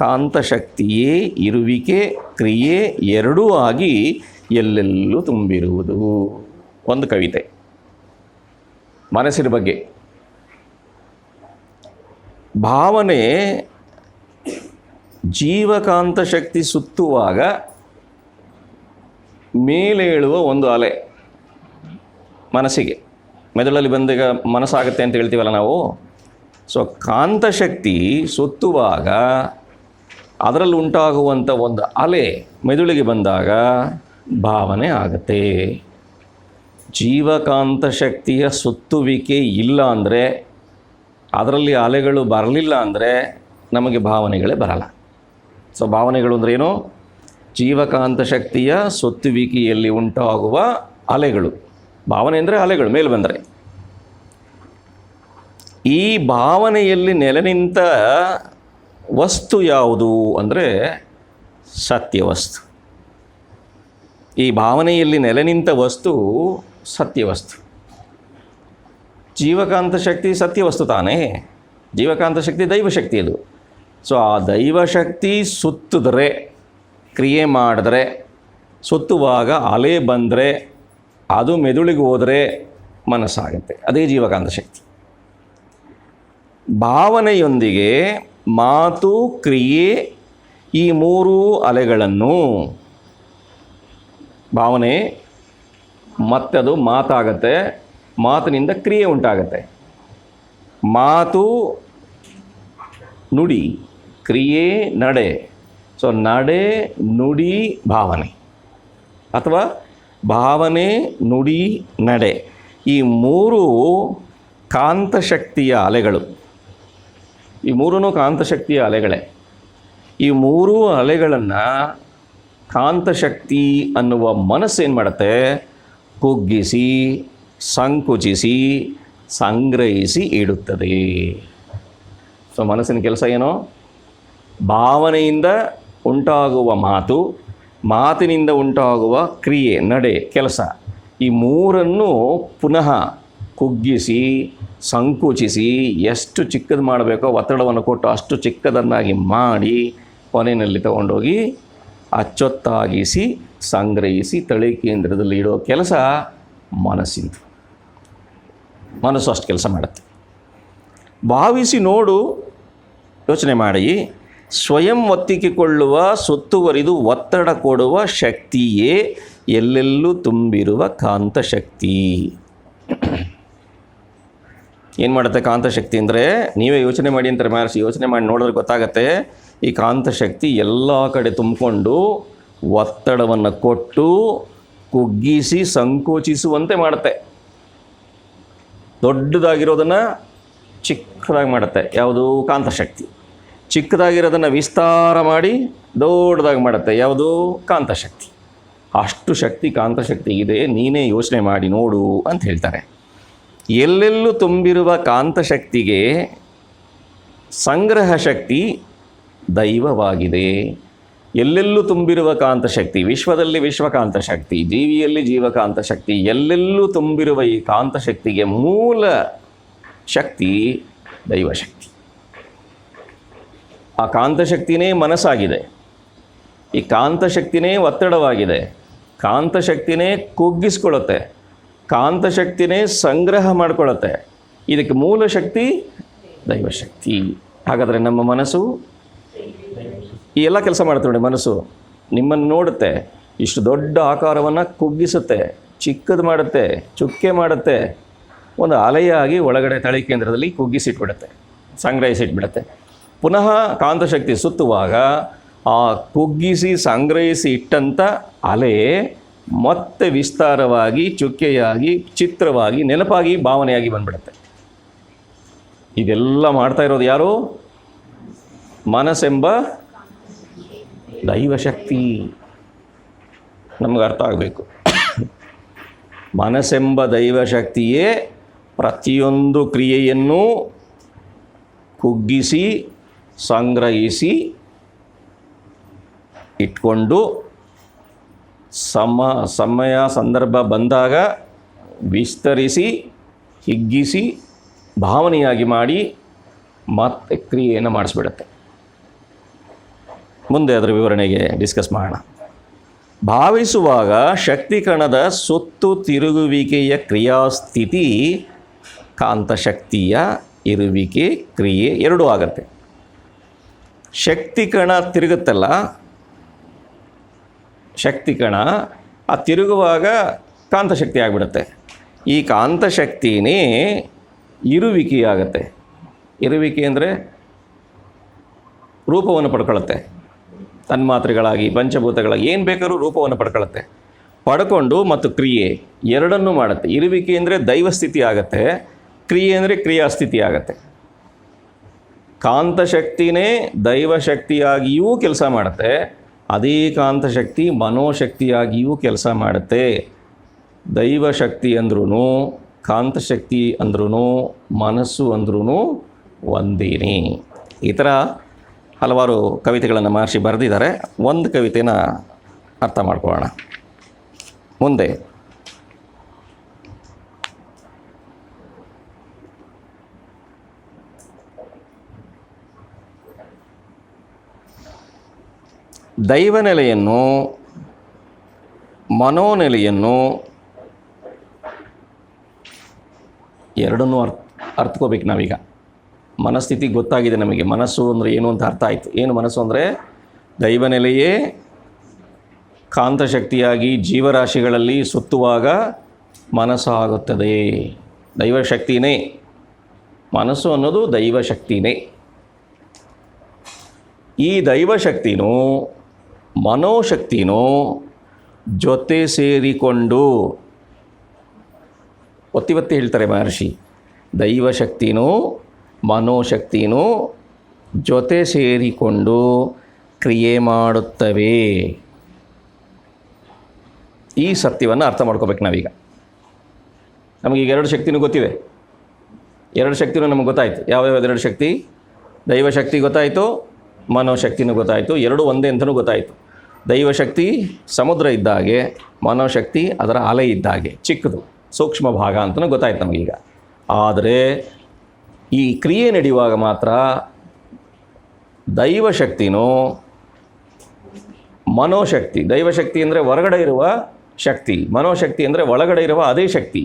ಕಾಂತಶಕ್ತಿಯೇ ಇರುವಿಕೆ, ಕ್ರಿಯೆ ಎರಡೂ ಆಗಿ ಎಲ್ಲೆಲ್ಲೂ ತುಂಬಿರುವುದು. ಒಂದು ಕವಿತೆ ಮನಸ್ಸಿನ ಬಗ್ಗೆ. ಭಾವನೆ ಜೀವಕಾಂತ ಶಕ್ತಿ ಸುತ್ತುವಾಗ ಮೇಲೇಳುವ ಒಂದು ಅಲೆ ಮನಸ್ಸಿಗೆ, ಮೆದುಳಲ್ಲಿ ಬಂದಾಗ ಮನಸ್ಸಾಗುತ್ತೆ ಅಂತ ಹೇಳ್ತೀವಲ್ಲ ನಾವು. ಸೊ ಕಾಂತಶಕ್ತಿ ಸುತ್ತುವಾಗ ಅದರಲ್ಲಿ ಉಂಟಾಗುವಂಥ ಒಂದು ಅಲೆ ಮೆದುಳಿಗೆ ಬಂದಾಗ ಭಾವನೆ ಆಗುತ್ತೆ. ಜೀವಕಾಂತ ಶಕ್ತಿಯ ಸುತ್ತುವಿಕೆ ಇಲ್ಲ ಅಂದರೆ, ಅದರಲ್ಲಿ ಅಲೆಗಳು ಬರಲಿಲ್ಲ ಅಂದರೆ ನಮಗೆ ಭಾವನೆಗಳೇ ಬರಲ್ಲ. ಸೊ ಭಾವನೆಗಳು ಅಂದ್ರೇನು? ಜೀವಕಾಂತ ಶಕ್ತಿಯ ಸುತ್ತುವಿಕೆಯಲ್ಲಿ ಉಂಟಾಗುವ ಅಲೆಗಳು. ಭಾವನೆ ಅಂದರೆ ಅಲೆಗಳು ಮೇಲೆ ಬಂದರೆ. ಈ ಭಾವನೆಯಲ್ಲಿ ನೆಲೆ ನಿಂತ ವಸ್ತು ಯಾವುದು ಅಂದರೆ ಸತ್ಯವಸ್ತು. ಈ ಭಾವನೆಯಲ್ಲಿ ನೆಲೆ ನಿಂತ ವಸ್ತು ಸತ್ಯವಸ್ತು. ಜೀವಕಾಂತ ಶಕ್ತಿ ಸತ್ಯವಸ್ತು ತಾನೇ. ಜೀವಕಾಂತ ಶಕ್ತಿ ದೈವಶಕ್ತಿ ಅದು. ಸೊ ಆ ದೈವಶಕ್ತಿ ಸುತ್ತಿದ್ರೆ, ಕ್ರಿಯೆ ಮಾಡಿದ್ರೆ, ಸುತ್ತುವಾಗ ಅಲೆ ಬಂದರೆ, ಅದು ಮೆದುಳಿಗೆ ಹೋದರೆ ಮನಸ್ಸಾಗುತ್ತೆ. ಅದೇ ಜೀವಕಾಂತ ಶಕ್ತಿ. ಭಾವನೆಯೊಂದಿಗೆ ಮಾತು, ಕ್ರಿಯೆ ಈ ಮೂರೂ ಅಲೆಗಳನ್ನು, ಭಾವನೆ ಮತ್ತದು ಮಾತಾಗತ್ತೆ, ಮಾತಿನಿಂದ ಕ್ರಿಯೆ ಉಂಟಾಗತ್ತೆ. ಮಾತು ನುಡಿ, ಕ್ರಿಯೆ ನಡೆ. ಸೊ ನಡೆ, ನುಡಿ, ಭಾವನೆ, ಅಥವಾ ಭಾವನೆ, ನುಡಿ, ನಡೆ ಈ ಮೂರು ಕಾಂತಶಕ್ತಿಯ ಅಲೆಗಳು. ಈ ಮೂರೂ ಕಾಂತಶಕ್ತಿಯ ಅಲೆಗಳೇ. ಈ ಮೂರೂ ಅಲೆಗಳನ್ನು ಕಾಂತಶಕ್ತಿ ಅನ್ನುವ ಮನಸ್ಸು ಏನು ಮಾಡುತ್ತೆ, ಕುಗ್ಗಿಸಿ, ಸಂಕುಚಿಸಿ, ಸಂಗ್ರಹಿಸಿ ಇಡುತ್ತದೆ. ಸೊ ಮನಸ್ಸಿನ ಕೆಲಸ ಏನು? ಭಾವನೆಯಿಂದ ಉಂಟಾಗುವ ಮಾತು, ಮಾತಿನಿಂದ ಉಂಟಾಗುವ ಕ್ರಿಯೆ, ನಡೆ, ಕೆಲಸ, ಈ ಮೂರನ್ನು ಪುನಃ ಕುಗ್ಗಿಸಿ, ಸಂಕುಚಿಸಿ, ಎಷ್ಟು ಚಿಕ್ಕದು ಮಾಡಬೇಕೋ ಒತ್ತಡವನ್ನು ಕೊಟ್ಟು ಅಷ್ಟು ಚಿಕ್ಕದನ್ನಾಗಿ ಮಾಡಿ ಕೊನೆಯಲ್ಲಿ ತಗೊಂಡೋಗಿ ಅಚ್ಚೊತ್ತಾಗಿಸಿ, ಸಂಗ್ರಹಿಸಿ ತಳಿ ಕೇಂದ್ರದಲ್ಲಿ ಇಡೋ ಕೆಲಸ ಮನಸ್ಸಿಂದು. ಮನಸ್ಸು ಅಷ್ಟು ಕೆಲಸ ಮಾಡುತ್ತೆ. ಭಾವಿಸಿ ನೋಡು, ಯೋಚನೆ ಮಾಡಿ. ಸ್ವಯಂ ಒತ್ತಿಕೊಳ್ಳುವ, ಸುತ್ತುವರಿದು ಒತ್ತಡ ಕೊಡುವ ಶಕ್ತಿಯೇ ಎಲ್ಲೆಲ್ಲೂ ತುಂಬಿರುವ ಕಾಂತಶಕ್ತಿ. ಏನು ಮಾಡುತ್ತೆ ಕಾಂತಶಕ್ತಿ ಅಂದರೆ? ನೀವೇ ಯೋಚನೆ ಮಾಡಿ ಅಂತಾರೆ ಮಹರ್ಷಿ. ಯೋಚನೆ ಮಾಡಿ ನೋಡಿದ್ರೆ ಗೊತ್ತಾಗತ್ತೆ. ಈ ಕಾಂತಶಕ್ತಿ ಎಲ್ಲ ಕಡೆ ತುಂಬಿಕೊಂಡು ಒತ್ತಡವನ್ನು ಕೊಟ್ಟು ಕುಗ್ಗಿಸಿ ಸಂಕೋಚಿಸುವಂತೆ ಮಾಡುತ್ತೆ. ದೊಡ್ಡದಾಗಿರೋದನ್ನು ಚಿಕ್ಕದಾಗಿ ಮಾಡುತ್ತೆ. ಯಾವುದು? ಕಾಂತಶಕ್ತಿ. ಚಿಕ್ಕದಾಗಿರೋದನ್ನು ವಿಸ್ತಾರ ಮಾಡಿ ದೊಡ್ಡದಾಗಿ ಮಾಡುತ್ತೆ. ಯಾವುದು? ಕಾಂತಶಕ್ತಿ. ಅಷ್ಟು ಶಕ್ತಿ ಕಾಂತಶಕ್ತಿ ಇದೆ. ನೀನೇ ಯೋಚನೆ ಮಾಡಿ ನೋಡು ಅಂತ ಹೇಳ್ತಾರೆ. ಎಲ್ಲೆಲ್ಲೂ ತುಂಬಿರುವ ಕಾಂತಶಕ್ತಿಗೆ ಸಂಗ್ರಹ ಶಕ್ತಿ ದೈವವಾಗಿದೆ. ಎಲ್ಲೆಲ್ಲೂ ತುಂಬಿರುವ ಕಾಂತಶಕ್ತಿ, ವಿಶ್ವದಲ್ಲಿ ವಿಶ್ವಕಾಂತಶಕ್ತಿ, ಜೀವಿಯಲ್ಲಿ ಜೀವಕಾಂತಶಕ್ತಿ, ಎಲ್ಲೆಲ್ಲೂ ತುಂಬಿರುವ ಈ ಕಾಂತಶಕ್ತಿಗೆ ಮೂಲ ಶಕ್ತಿ ದೈವಶಕ್ತಿ. ಆ ಕಾಂತಶಕ್ತಿನೇ ಮನಸ್ಸಾಗಿದೆ. ಈ ಕಾಂತಶಕ್ತಿನೇ ಒತ್ತಡವಾಗಿದೆ. ಕಾಂತಶಕ್ತಿನೇ ಕುಗ್ಗಿಸ್ಕೊಳ್ಳುತ್ತೆ. ಕಾಂತಶಕ್ತಿನೇ ಸಂಗ್ರಹ ಮಾಡಿಕೊಳ್ಳುತ್ತೆ. ಇದಕ್ಕೆ ಮೂಲ ಶಕ್ತಿ ದೈವಶಕ್ತಿ. ಹಾಗಾದರೆ ನಮ್ಮ ಮನಸ್ಸು ಈ ಎಲ್ಲ ಕೆಲಸ ಮಾಡುತ್ತೆ ನೋಡಿ. ಮನಸ್ಸು ನಿಮ್ಮನ್ನು ನೋಡುತ್ತೆ, ಇಷ್ಟು ದೊಡ್ಡ ಆಕಾರವನ್ನು ಕುಗ್ಗಿಸುತ್ತೆ, ಚಿಕ್ಕದು ಮಾಡುತ್ತೆ, ಚುಕ್ಕೆ ಮಾಡುತ್ತೆ, ಒಂದು ಅಲೆಯಾಗಿ ಒಳಗಡೆ ತಳಿ ಕೇಂದ್ರದಲ್ಲಿ ಕುಗ್ಗಿಸಿಟ್ಬಿಡುತ್ತೆ, ಸಂಗ್ರಹಿಸಿಟ್ಬಿಡುತ್ತೆ. ಪುನಃ ಕಾಂತಶಕ್ತಿ ಸುತ್ತುವಾಗ ಆ ಕುಗ್ಗಿಸಿ ಸಂಗ್ರಹಿಸಿ ಇಟ್ಟಂಥ ಅಲೆ ಮತ್ತೆ ವಿಸ್ತಾರವಾಗಿ, ಚುಕ್ಕೆಯಾಗಿ, ಚಿತ್ರವಾಗಿ, ನೆನಪಾಗಿ, ಭಾವನೆಯಾಗಿ ಬಂದ್ಬಿಡುತ್ತೆ. ಇದೆಲ್ಲ ಮಾಡ್ತಾ ಇರೋದು ಯಾರು? ಮನಸ್ಸೆಂಬ ದೈವಶಕ್ತಿ. ನಮಗೆ ಅರ್ಥ ಆಗಬೇಕು. ಮನಸ್ಸೆಂಬ ದೈವಶಕ್ತಿಯೇ ಪ್ರತಿಯೊಂದು ಕ್ರಿಯೆಯನ್ನು ಕುಗ್ಗಿಸಿ ಸಂಗ್ರಹಿಸಿ ಇಟ್ಕೊಂಡು ಸಮಯ ಸಂದರ್ಭ ಬಂದಾಗ ವಿಸ್ತರಿಸಿ, ಹಿಗ್ಗಿಸಿ, ಭಾವನೆಯಾಗಿ ಮಾಡಿ ಮತ್ತೆ ಕ್ರಿಯೆಯನ್ನು ಮಾಡಿಸ್ಬಿಡುತ್ತೆ. ಮುಂದೆ ಅದರ ವಿವರಣೆಗೆ ಡಿಸ್ಕಸ್ ಮಾಡೋಣ. ಭಾವಿಸುವಾಗ ಶಕ್ತಿ ಕಣದ ಸುತ್ತು ತಿರುಗುವಿಕೆಯ ಕ್ರಿಯಾಸ್ಥಿತಿ ಕಾಂತಶಕ್ತಿಯ ಇರುವಿಕೆ, ಕ್ರಿಯೆ ಎರಡೂ ಆಗತ್ತೆ. ಶಕ್ತಿ ಕಣ ತಿರುಗುತ್ತಲ್ಲ, ಶಕ್ತಿ ಕಣ ಆ ತಿರುಗುವಾಗ ಕಾಂತಶಕ್ತಿ ಆಗಿಬಿಡುತ್ತೆ. ಈ ಕಾಂತಶಕ್ತಿನೇ ಇರುವಿಕೆಯಾಗತ್ತೆ. ಇರುವಿಕೆ ಅಂದರೆ ರೂಪವನ್ನು ಪಡ್ಕೊಳ್ಳುತ್ತೆ. ತನ್ಮಾತ್ರೆಗಳಾಗಿ, ಪಂಚಭೂತಗಳಾಗಿ ಏನು ಬೇಕಾದ್ರೂ ರೂಪವನ್ನು ಪಡ್ಕೊಳ್ಳುತ್ತೆ. ಪಡ್ಕೊಂಡು ಮತ್ತು ಕ್ರಿಯೆ ಎರಡನ್ನೂ ಮಾಡುತ್ತೆ. ಇರುವಿಕೆ ಅಂದರೆ ದೈವಸ್ಥಿತಿ ಆಗುತ್ತೆ, ಕ್ರಿಯೆ ಅಂದರೆ ಕ್ರಿಯಾಸ್ಥಿತಿ ಆಗುತ್ತೆ. ಕಾಂತಶಕ್ತಿನೇ ದೈವಶಕ್ತಿಯಾಗಿಯೂ ಕೆಲಸ ಮಾಡುತ್ತೆ. ಅದೇ ಕಾಂತಶಕ್ತಿ ಮನೋಶಕ್ತಿಯಾಗಿಯೂ ಕೆಲಸ ಮಾಡುತ್ತೆ. ದೈವಶಕ್ತಿ ಅಂದ್ರೂ, ಕಾಂತಶಕ್ತಿ ಅಂದ್ರೂ, ಮನಸ್ಸು ಅಂದ್ರೂ ಒಂದೇನೇ. ಈ ಥರ ಹಲವಾರು ಕವಿತೆಗಳನ್ನು ಮಹರ್ಷಿ ಬರೆದಿದ್ದಾರೆ. ಒಂದು ಕವಿತೆನ ಅರ್ಥ ಮಾಡ್ಕೊಳ್ಳೋಣ. ಮುಂದೆ ದೈವನೆಲೆಯನ್ನು, ಮನೋನೆಲೆಯನ್ನು ಎರಡನ್ನೂ ಅರ್ಥಕೋಬೇಕು ನಾವೀಗ. ಮನಸ್ಥಿತಿ ಗೊತ್ತಾಗಿದೆ ನಮಗೆ. ಮನಸ್ಸು ಅಂದರೆ ಏನು ಅಂತ ಅರ್ಥ ಆಯಿತು. ಏನು ಮನಸ್ಸು ಅಂದರೆ? ದೈವನೆಲೆಯೇ ಕಾಂತಶಕ್ತಿಯಾಗಿ ಜೀವರಾಶಿಗಳಲ್ಲಿ ಸುತ್ತುವಾಗ ಮನಸ್ಸು ಆಗುತ್ತದೆ. ದೈವಶಕ್ತಿನೇ ಮನಸ್ಸು ಅನ್ನೋದು, ದೈವಶಕ್ತಿನೇ. ಈ ದೈವಶಕ್ತಿನೂ ಮನೋಶಕ್ತಿನೂ ಜೊತೆ ಸೇರಿಕೊಂಡು, ಒತ್ತಿ ಹೇಳ್ತಾರೆ ಮಹರ್ಷಿ, ದೈವಶಕ್ತಿನೂ ಮನೋಶಕ್ತಿನೂ ಜೊತೆ ಸೇರಿಕೊಂಡು ಕ್ರಿಯೆ ಮಾಡುತ್ತವೆ. ಈ ಸತ್ಯವನ್ನು ಅರ್ಥ ಮಾಡ್ಕೋಬೇಕು ನಾವೀಗ. ನಮಗೀಗ ಎರಡು ಶಕ್ತಿನೂ ಗೊತ್ತಿದೆ. ಎರಡು ಶಕ್ತಿನೂ ನಮಗೆ ಗೊತ್ತಾಯಿತು. ಯಾವ್ಯಾವ ಎರಡು ಶಕ್ತಿ? ದೈವಶಕ್ತಿ ಗೊತ್ತಾಯಿತು, ಮನೋಶಕ್ತಿನೂ ಗೊತ್ತಾಯಿತು. ಎರಡೂ ಒಂದೇ ಅಂತಲೂ ಗೊತ್ತಾಯಿತು. ದೈವಶಕ್ತಿ ಸಮುದ್ರ ಇದ್ದಾಗೆ, ಮನೋಶಕ್ತಿ ಅದರ ಅಲೆ ಇದ್ದಾಗೆ, ಚಿಕ್ಕದು ಸೂಕ್ಷ್ಮ ಭಾಗ ಅಂತಲೂ ಗೊತ್ತಾಯ್ತು ನಮಗೀಗ. ಆದರೆ ಈ ಕ್ರಿಯೆ ನಡೆಯುವಾಗ ಮಾತ್ರ ದೈವಶಕ್ತಿನೂ ಮನೋಶಕ್ತಿ, ದೈವಶಕ್ತಿ ಅಂದರೆ ಹೊರಗಡೆ ಇರುವ ಶಕ್ತಿ, ಮನೋಶಕ್ತಿ ಅಂದರೆ ಒಳಗಡೆ ಇರುವ ಅದೇ ಶಕ್ತಿ,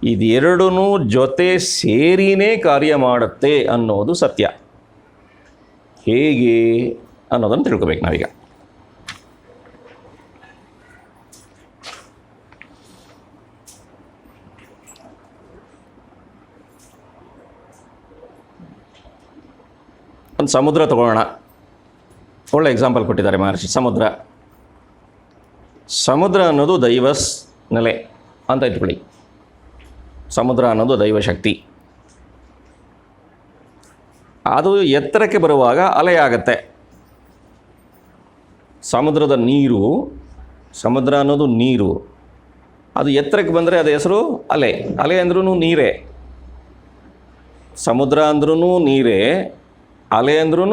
ಇದೆರಡೂ ಜೊತೆ ಸೇರಿನೇ ಕಾರ್ಯ ಮಾಡುತ್ತೆ ಅನ್ನೋದು ಸತ್ಯ. ಹೇಗೆ ಅನ್ನೋದನ್ನು ತಿಳ್ಕೊಬೇಕು ನಾವೀಗ. ಒಂದು ಸಮುದ್ರ ತಗೊಳ್ಳೋಣ. ಒಳ್ಳೆ ಎಕ್ಸಾಂಪಲ್ ಕೊಟ್ಟಿದ್ದಾರೆ ಮಹರ್ಷಿ. ಸಮುದ್ರ ಅನ್ನೋದು ದೈವ ನೆಲೆ ಅಂತ ಇಟ್ಕೊಳ್ಳಿ. ಸಮುದ್ರ ಅನ್ನೋದು ದೈವಶಕ್ತಿ. ಅದು ಎತ್ತರಕ್ಕೆ ಬರುವಾಗ ಅಲೆಯಾಗತ್ತೆ. ಸಮುದ್ರದ ನೀರು, ಸಮುದ್ರ ಅನ್ನೋದು ನೀರು, ಅದು ಎತ್ತರಕ್ಕೆ ಬಂದರೆ ಅದು ಹೆಸರು ಅಲೆ. ಅಲೆ ಅಂದ್ರೂ ನೀರೇ. ಸಮುದ್ರ ಅಂದ್ರೂ ನೀರೇ, ಅಲೆ ಅಂದ್ರೂ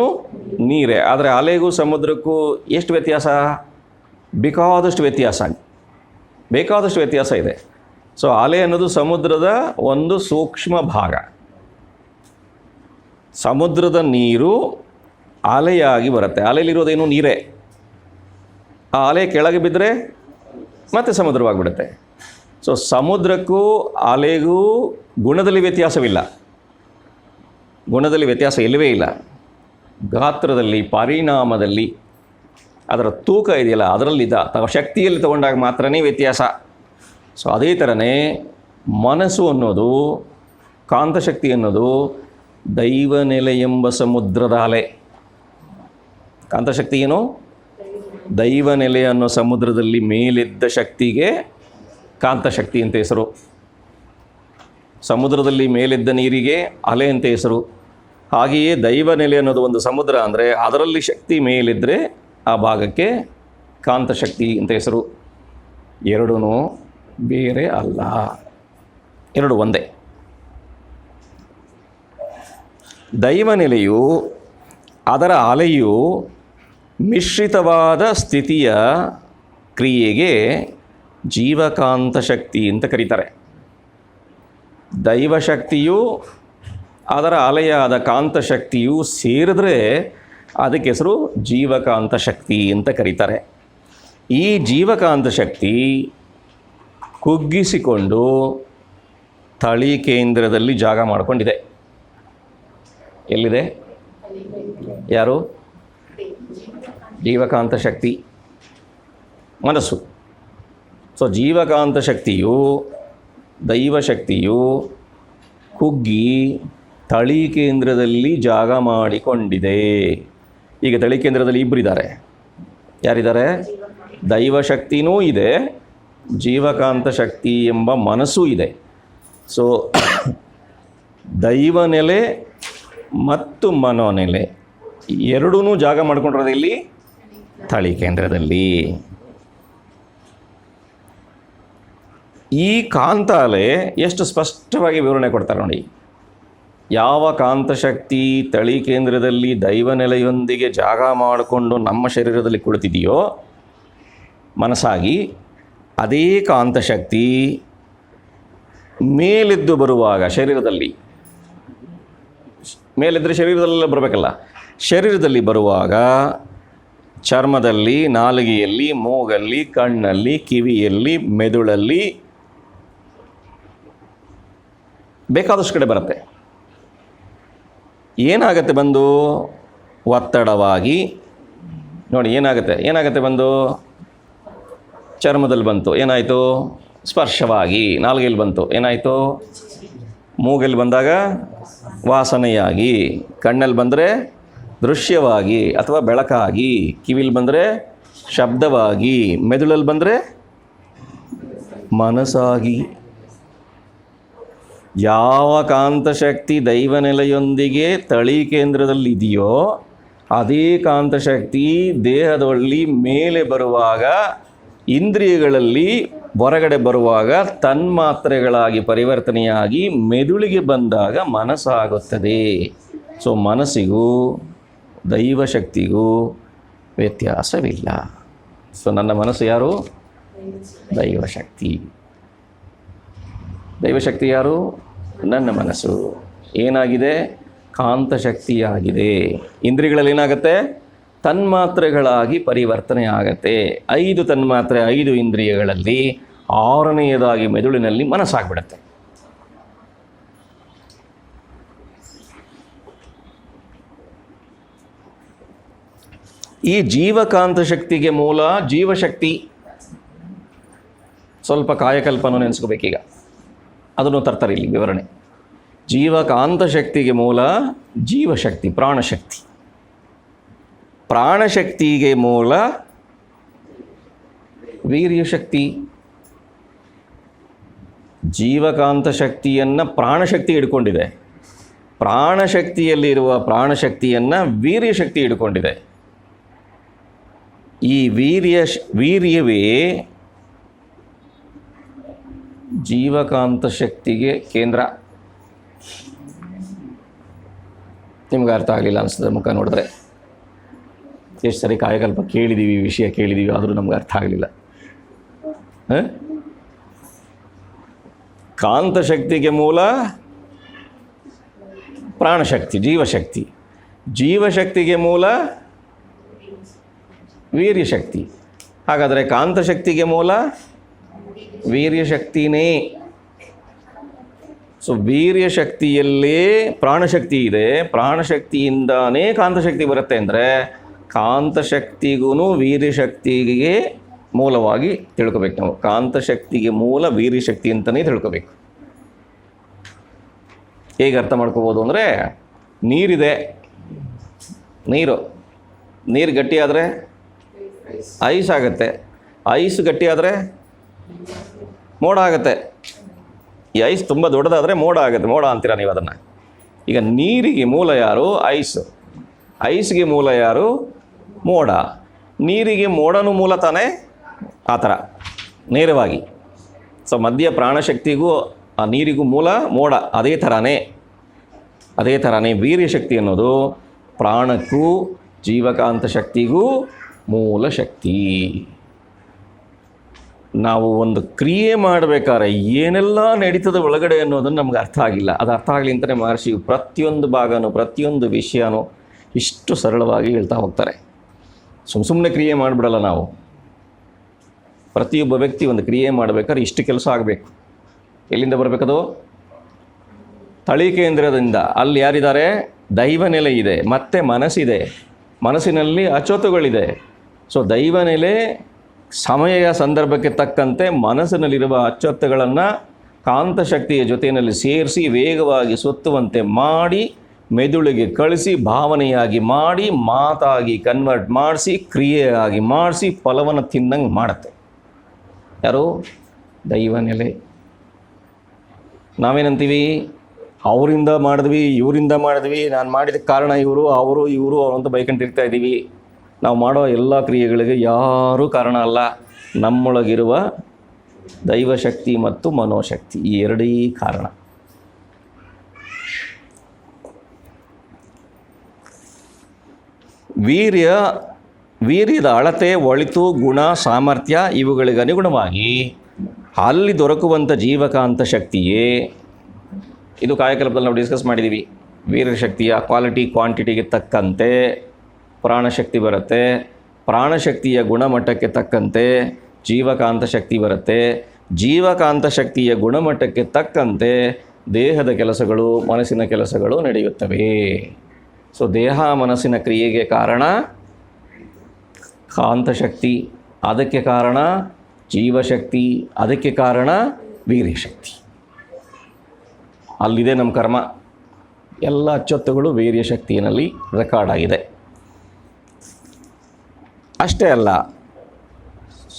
ನೀರೇ. ಆದರೆ ಅಲೆಗೂ ಸಮುದ್ರಕ್ಕೂ ಎಷ್ಟು ವ್ಯತ್ಯಾಸ? ಬೇಕಾದಷ್ಟು ವ್ಯತ್ಯಾಸ ಇದೆ. ಸೊ ಅಲೆ ಅನ್ನೋದು ಸಮುದ್ರದ ಒಂದು ಸೂಕ್ಷ್ಮ ಭಾಗ. ಸಮುದ್ರದ ನೀರು ಅಲೆಯಾಗಿ ಬರುತ್ತೆ. ಅಲೆಯಲ್ಲಿರೋದೇನು ನೀರೇ. ಆ ಅಲೆ ಕೆಳಗೆ ಬಿದ್ದರೆ ಮತ್ತೆ ಸಮುದ್ರವಾಗಿಬಿಡುತ್ತೆ. ಸೊ ಸಮುದ್ರಕ್ಕೂ ಅಲೆಗೂ ಗುಣದಲ್ಲಿ ವ್ಯತ್ಯಾಸವಿಲ್ಲ. ಗುಣದಲ್ಲಿ ವ್ಯತ್ಯಾಸ ಇಲ್ಲವೇ ಇಲ್ಲ. ಗಾತ್ರದಲ್ಲಿ, ಪರಿಣಾಮದಲ್ಲಿ, ಅದರ ತೂಕ ಇದೆಯಲ್ಲ ಅದರಲ್ಲಿದ್ದ ಶಕ್ತಿಯಲ್ಲಿ ತಗೊಂಡಾಗ ಮಾತ್ರನೇ ವ್ಯತ್ಯಾಸ. ಸೊ ಅದೇ ಥರನೇ ಮನಸ್ಸು ಅನ್ನೋದು, ಕಾಂತಶಕ್ತಿ ಅನ್ನೋದು ದೈವನೆಲೆ ಎಂಬ ಸಮುದ್ರದ ಅಲೆ. ಕಾಂತಶಕ್ತಿ ಏನು? ದೈವನೆಲೆ ಅನ್ನೋ ಸಮುದ್ರದಲ್ಲಿ ಮೇಲಿದ್ದ ಶಕ್ತಿಗೆ ಕಾಂತಶಕ್ತಿ ಅಂತ ಹೆಸರು. ಸಮುದ್ರದಲ್ಲಿ ಮೇಲಿದ್ದ ನೀರಿಗೆ ಅಲೆ ಅಂತ ಹೆಸರು. ಹಾಗೆಯೇ ದೈವನೆಲೆ ಅನ್ನೋದು ಒಂದು ಸಮುದ್ರ ಅಂದರೆ ಅದರಲ್ಲಿ ಶಕ್ತಿ ಮೇಲಿದ್ದರೆ ಆ ಭಾಗಕ್ಕೆ ಕಾಂತಶಕ್ತಿ ಅಂತ ಹೆಸರು. ಎರಡೂ ಬೇರೆ ಅಲ್ಲ, ಎರಡು ಒಂದೇ. ದೈವನೆಲೆಯು ಅದರ ಅಲೆಯು ಮಿಶ್ರಿತವಾದ ಸ್ಥಿತಿಯ ಕ್ರಿಯೆಗೆ ಜೀವಕಾಂತ ಶಕ್ತಿ ಅಂತ ಕರೀತಾರೆ. ದೈವಶಕ್ತಿಯು ಅದರ ಅಲೆಯಾದ ಕಾಂತಶಕ್ತಿಯು ಸೇರಿದ್ರೆ ಅದಕ್ಕೆ ಹೆಸರು ಜೀವಕಾಂತ ಶಕ್ತಿ ಅಂತ ಕರೀತಾರೆ. ಈ ಜೀವಕಾಂತ ಶಕ್ತಿ ಕುಗ್ಗಿಸಿಕೊಂಡು ತಳಿ ಕೇಂದ್ರದಲ್ಲಿ ಜಾಗ ಮಾಡಿಕೊಂಡಿದೆ. ಎಲ್ಲಿದೆ? ಯಾರು? ಜೀವಕಾಂತ ಶಕ್ತಿ, ಮನಸ್ಸು. ಸೊ ಜೀವಕಾಂತ ಶಕ್ತಿಯು, ದೈವಶಕ್ತಿಯು ಕುಗ್ಗಿ ತಳಿ ಕೇಂದ್ರದಲ್ಲಿ ಜಾಗ ಮಾಡಿಕೊಂಡಿದೆ. ಈಗ ತಳಿ ಕೇಂದ್ರದಲ್ಲಿ ಇಬ್ಬರಿದ್ದಾರೆ. ಯಾರಿದ್ದಾರೆ? ದೈವಶಕ್ತಿನೂ ಇದೆ, ಜೀವಕಾಂತ ಶಕ್ತಿ ಎಂಬ ಮನಸ್ಸೂ ಇದೆ. ಸೊ ದೈವನೆಲೆ ಮತ್ತು ಮನೋನೆಲೆ ಎರಡೂ ಜಾಗ ಮಾಡ್ಕೊಂಡಿರೋದು ಇಲ್ಲಿ ತಳಿ ಕೇಂದ್ರದಲ್ಲಿ. ಈ ಕಾಂತಾಲೆ ಎಷ್ಟು ಸ್ಪಷ್ಟವಾಗಿ ವಿವರಣೆ ಕೊಡ್ತಾರೆ ನೋಡಿ. ಯಾವ ಕಾಂತಶಕ್ತಿ ತಳಿ ಕೇಂದ್ರದಲ್ಲಿ ದೈವನೆಲೆಯೊಂದಿಗೆ ಜಾಗ ಮಾಡಿಕೊಂಡು ನಮ್ಮ ಶರೀರದಲ್ಲಿ ಕುಳಿತಿದೆಯೋ ಮನಸ್ಸಾಗಿ, ಅದೇ ಕಾಂತಶಕ್ತಿ ಮೇಲೆದ್ದು ಬರುವಾಗ ಶರೀರದಲ್ಲಿ, ಮೇಲೆದ್ದರೆ ಶರೀರದಲ್ಲೆಲ್ಲ ಬರಬೇಕಲ್ಲ, ಶರೀರದಲ್ಲಿ ಬರುವಾಗ ಚರ್ಮದಲ್ಲಿ, ನಾಲಿಗೆಯಲ್ಲಿ, ಮೂಗಲ್ಲಿ, ಕಣ್ಣಲ್ಲಿ, ಕಿವಿಯಲ್ಲಿ, ಮೆದುಳಲ್ಲಿ ಬೇಕಾದಷ್ಟು ಕಡೆ ಬರುತ್ತೆ. ಏನಾಗುತ್ತೆ? ಬಂದು ಒತ್ತಡವಾಗಿ ನೋಡಿ ಏನಾಗುತ್ತೆ ಬಂದು ಚರ್ಮದಲ್ಲಿ ಬಂತು, ಏನಾಯಿತು? ಸ್ಪರ್ಶವಾಗಿ. ನಾಲಿಗೆಯಲ್ಲಿ ಬಂತು, ಏನಾಯಿತು? ಮೂಗಲ್ಲಿ ಬಂದಾಗ ವಾಸನೆಯಾಗಿ. ಕಣ್ಣಲ್ಲಿ ಬಂದರೆ ದೃಶ್ಯವಾಗಿ ಅಥವಾ ಬೆಳಕಾಗಿ. ಕಿವಿಲಿ ಬಂದರೆ ಶಬ್ದವಾಗಿ. ಮೆದುಳಲ್ಲಿ ಬಂದರೆ ಮನಸ್ಸಾಗಿ. ಯಾವ ಕಾಂತಶಕ್ತಿ ದೈವನೆಲೆಯೊಂದಿಗೆ ತಳಿ ಕೇಂದ್ರದಲ್ಲಿದೆಯೋ ಅದೇ ಕಾಂತಶಕ್ತಿ ದೇಹದಲ್ಲಿ ಮೇಲೆ ಬರುವಾಗ, ಇಂದ್ರಿಯಗಳಲ್ಲಿ ಹೊರಗಡೆ ಬರುವಾಗ ತನ್ಮಾತ್ರೆಗಳಾಗಿ ಪರಿವರ್ತನೆಯಾಗಿ ಮೆದುಳಿಗೆ ಬಂದಾಗ ಮನಸ್ಸಾಗುತ್ತದೆ. ಸೊ ಮನಸ್ಸಿಗೂ ದೈವಶಕ್ತಿಗೂ ವ್ಯತ್ಯಾಸವಿಲ್ಲ. ಸೊ ನನ್ನ ಮನಸ್ಸು ಯಾರು? ದೈವಶಕ್ತಿ. ದೈವಶಕ್ತಿ ಯಾರು? ನನ್ನ ಮನಸ್ಸು. ಏನಾಗಿದೆ? ಕಾಂತಶಕ್ತಿಯಾಗಿದೆ. ಇಂದ್ರಿಯಗಳಲ್ಲಿ ಏನಾಗುತ್ತೆ? ತನ್ಮಾತ್ರೆಗಳಾಗಿ ಪರಿವರ್ತನೆ ಆಗತ್ತೆ. 5 ತನ್ಮಾತ್ರೆ 5 ಇಂದ್ರಿಯಗಳಲ್ಲಿ 6ನೇದಾಗಿ ಮೆದುಳಿನಲ್ಲಿ ಮನಸ್ಸಾಗ್ಬಿಡುತ್ತೆ. ಈ ಜೀವಕಾಂತ ಶಕ್ತಿಗೆ ಮೂಲ ಜೀವಶಕ್ತಿ. ಸ್ವಲ್ಪ ಕಾಯಕಲ್ಪನೂ ನೆನೆಸ್ಕೋಬೇಕೀಗ, ಅದನ್ನು ತರ್ತಾರೆ ಇಲ್ಲಿ ವಿವರಣೆ. ಜೀವಕಾಂತ ಶಕ್ತಿಗೆ ಮೂಲ ಜೀವಶಕ್ತಿ, ಪ್ರಾಣಶಕ್ತಿ. ಪ್ರಾಣಶಕ್ತಿಗೆ ಮೂಲ ವೀರ್ಯಶಕ್ತಿ. ಜೀವಕಾಂತ ಶಕ್ತಿಯನ್ನು ಪ್ರಾಣಶಕ್ತಿ ಹಿಡ್ಕೊಂಡಿದೆ, ಪ್ರಾಣಶಕ್ತಿಯಲ್ಲಿರುವ ಪ್ರಾಣಶಕ್ತಿಯನ್ನು ವೀರ್ಯಶಕ್ತಿ ಹಿಡ್ಕೊಂಡಿದೆ. ಈ ವೀರ್ಯವೇ ಜೀವಕಾಂತ ಶಕ್ತಿಗೆ ಕೇಂದ್ರ. ನಿಮ್ಗೆ ಅರ್ಥ ಆಗಲಿಲ್ಲ ಅನಿಸ್ತದೆ ಮುಖ ನೋಡಿದ್ರೆ. ಎಷ್ಟು ಸರಿ ಕಾಯಕಲ್ಪ ಕೇಳಿದ್ದೀವಿ, ವಿಷಯ ಕೇಳಿದ್ದೀವಿ, ಆದರೂ ನಮ್ಗೆ ಅರ್ಥ ಆಗಲಿಲ್ಲ. ಕಾಂತಶಕ್ತಿಗೆ ಮೂಲ ಪ್ರಾಣಶಕ್ತಿ, ಜೀವಶಕ್ತಿ. ಜೀವಶಕ್ತಿಗೆ ಮೂಲ ವೀರ್ಯಶಕ್ತಿ. ಹಾಗಾದರೆ ಕಾಂತಶಕ್ತಿಗೆ ಮೂಲ ವೀರ್ಯಶಕ್ತಿನೇ. ಸೊ ವೀರ್ಯಶಕ್ತಿಯಲ್ಲೇ ಪ್ರಾಣಶಕ್ತಿ ಇದೆ, ಪ್ರಾಣಶಕ್ತಿಯಿಂದಾನೇ ಕಾಂತಶಕ್ತಿ ಬರುತ್ತೆ. ಅಂದರೆ ಕಾಂತಶಕ್ತಿಗೂ ವೀರ್ಯಶಕ್ತಿಗೆ ಮೂಲವಾಗಿ ತಿಳ್ಕೊಬೇಕು ನಾವು. ಕಾಂತಶಕ್ತಿಗೆ ಮೂಲ ವೀರ್ಯಶಕ್ತಿ ಅಂತಲೇ ತಿಳ್ಕೊಬೇಕು. ಹೇಗೆ ಅರ್ಥ ಮಾಡ್ಕೋಬೋದು ಅಂದರೆ, ನೀರಿದೆ, ನೀರು ಗಟ್ಟಿಯಾದರೆ ಐಸ್ ಆಗುತ್ತೆ, ಐಸ್ ಗಟ್ಟಿಯಾದರೆ ಮೋಡ ಆಗುತ್ತೆ. ಈ ಐಸ್ ತುಂಬ ದೊಡ್ಡದಾದರೆ ಮೋಡ ಆಗುತ್ತೆ. ಮೋಡ ಅಂತೀರ ನೀವು ಅದನ್ನು. ಈಗ ನೀರಿಗೆ ಮೂಲ ಯಾರು? ಐಸ್. ಐಸ್ಗೆ ಮೂಲ ಯಾರು? ಮೋಡ. ನೀರಿಗೆ ಮೋಡನೂ ಮೂಲ ತಾನೇ, ಆ ಥರ ನೇರವಾಗಿ. ಸೊ ಮಧ್ಯ ಪ್ರಾಣಶಕ್ತಿಗೂ ಆ ನೀರಿಗೂ ಮೂಲ ಮೋಡ. ಅದೇ ಥರನೇ ವೀರ್ಯಶಕ್ತಿ ಅನ್ನೋದು ಪ್ರಾಣಕ್ಕೂ ಜೀವಕಾಂತ ಶಕ್ತಿಗೂ ಮೂಲ ಶಕ್ತಿ. ನಾವು ಒಂದು ಕ್ರಿಯೆ ಮಾಡಬೇಕಾದ್ರೆ ಏನೆಲ್ಲ ನಡೀತದೆ ಒಳಗಡೆ ಅನ್ನೋದನ್ನು ನಮ್ಗೆ ಅರ್ಥ ಆಗಿಲ್ಲ. ಅದು ಅರ್ಥ ಆಗಲಿ ಅಂತಲೇ ಮಹರ್ಷಿ ಪ್ರತಿಯೊಂದು ಭಾಗನೂ ಪ್ರತಿಯೊಂದು ವಿಷಯನೂ ಇಷ್ಟು ಸರಳವಾಗಿ ಹೇಳ್ತಾ ಹೋಗ್ತಾರೆ. ಸುಮ್ಮನೆ ಕ್ರಿಯೆ ಮಾಡಿಬಿಡಲ್ಲ ನಾವು. ಪ್ರತಿಯೊಬ್ಬ ವ್ಯಕ್ತಿ ಒಂದು ಕ್ರಿಯೆ ಮಾಡಬೇಕಾದ್ರೆ ಇಷ್ಟು ಕೆಲಸ ಆಗಬೇಕು. ಎಲ್ಲಿಂದ ಬರಬೇಕದು? ತಳಿ ಕೇಂದ್ರದಿಂದ. ಅಲ್ಲಿ ಯಾರಿದ್ದಾರೆ? ದೈವನೆಲೆ ಇದೆ, ಮತ್ತು ಮನಸ್ಸಿದೆ. ಮನಸ್ಸಿನಲ್ಲಿ ಅಚ್ಚೊತ್ತುಗಳಿದೆ. ಸೊ ದೈವನೆಲೆ ಸಮಯ ಸಂದರ್ಭಕ್ಕೆ ತಕ್ಕಂತೆ ಮನಸ್ಸಿನಲ್ಲಿರುವ ಅಚ್ಚೊತ್ತುಗಳನ್ನು ಕಾಂತಶಕ್ತಿಯ ಜೊತೆಯಲ್ಲಿ ಸೇರಿಸಿ ವೇಗವಾಗಿ ಸುತ್ತುವಂತೆ ಮಾಡಿ ಮೆದುಳಿಗೆ ಕಳಿಸಿ ಭಾವನೆಯಾಗಿ ಮಾಡಿ ಮಾತಾಗಿ ಕನ್ವರ್ಟ್ ಮಾಡಿಸಿ ಕ್ರಿಯೆಯಾಗಿ ಮಾಡಿಸಿ ಫಲವನ್ನು ತಿನ್ನಂಗೆ ಮಾಡುತ್ತೆ. ಯಾರು? ದೈವನೆಲೆ. ನಾವೇನಂತೀವಿ? ಅವರಿಂದ ಮಾಡಿದ್ವಿ, ಇವರಿಂದ ಮಾಡಿದ್ವಿ, ನಾನು ಮಾಡಿದ ಕಾರಣ ಇವರು ಅಂತ ಬೈಕಂತಿರ್ತಾ ಇದ್ದೀವಿ. ನಾವು ಮಾಡೋ ಎಲ್ಲ ಕ್ರಿಯೆಗಳಿಗೆ ಯಾರೂ ಕಾರಣ ಅಲ್ಲ. ನಮ್ಮೊಳಗಿರುವ ದೈವಶಕ್ತಿ ಮತ್ತು ಮನೋಶಕ್ತಿ, ಈ ಎರಡೇ ಕಾರಣ. ವೀರ್ಯದ ಅಳತೆ, ಒಳಿತು, ಗುಣ, ಸಾಮರ್ಥ್ಯ ಇವುಗಳಿಗೆ ಅನುಗುಣವಾಗಿ ಅಲ್ಲಿ ದೊರಕುವಂಥ ಜೀವಕಾಂತ ಶಕ್ತಿಯೇ ಇದು. ಕಾಯಕಲ್ಪದಲ್ಲಿ ನಾವು ಡಿಸ್ಕಸ್ ಮಾಡಿದ್ದೀವಿ. ವೀರ್ಯಶಕ್ತಿಯ ಕ್ವಾಲಿಟಿ ಕ್ವಾಂಟಿಟಿಗೆ ತಕ್ಕಂತೆ ಪ್ರಾಣಶಕ್ತಿ ಬರುತ್ತೆ, ಪ್ರಾಣಶಕ್ತಿಯ ಗುಣಮಟ್ಟಕ್ಕೆ ತಕ್ಕಂತೆ ಜೀವಕಾಂತ ಶಕ್ತಿ ಬರುತ್ತೆ, ಜೀವಕಾಂತ ಶಕ್ತಿಯ ಗುಣಮಟ್ಟಕ್ಕೆ ತಕ್ಕಂತೆ ದೇಹದ ಕೆಲಸಗಳು, ಮನಸ್ಸಿನ ಕೆಲಸಗಳು ನಡೆಯುತ್ತವೆ. ಸೊ ದೇಹ ಮನಸ್ಸಿನ ಕ್ರಿಯೆಗೆ ಕಾರಣ ಕಾಂತಶಕ್ತಿ, ಅದಕ್ಕೆ ಕಾರಣ ಜೀವಶಕ್ತಿ, ಅದಕ್ಕೆ ಕಾರಣ ವೀರ್ಯಶಕ್ತಿ. ಅಲ್ಲಿದೆ ನಮ್ಮ ಕರ್ಮ. ಎಲ್ಲ ಅಚ್ಚೊತ್ತುಗಳು ವೀರ್ಯಶಕ್ತಿಯಲ್ಲಿ ರೆಕಾರ್ಡ್ ಆಗಿದೆ. ಅಷ್ಟೇ ಅಲ್ಲ,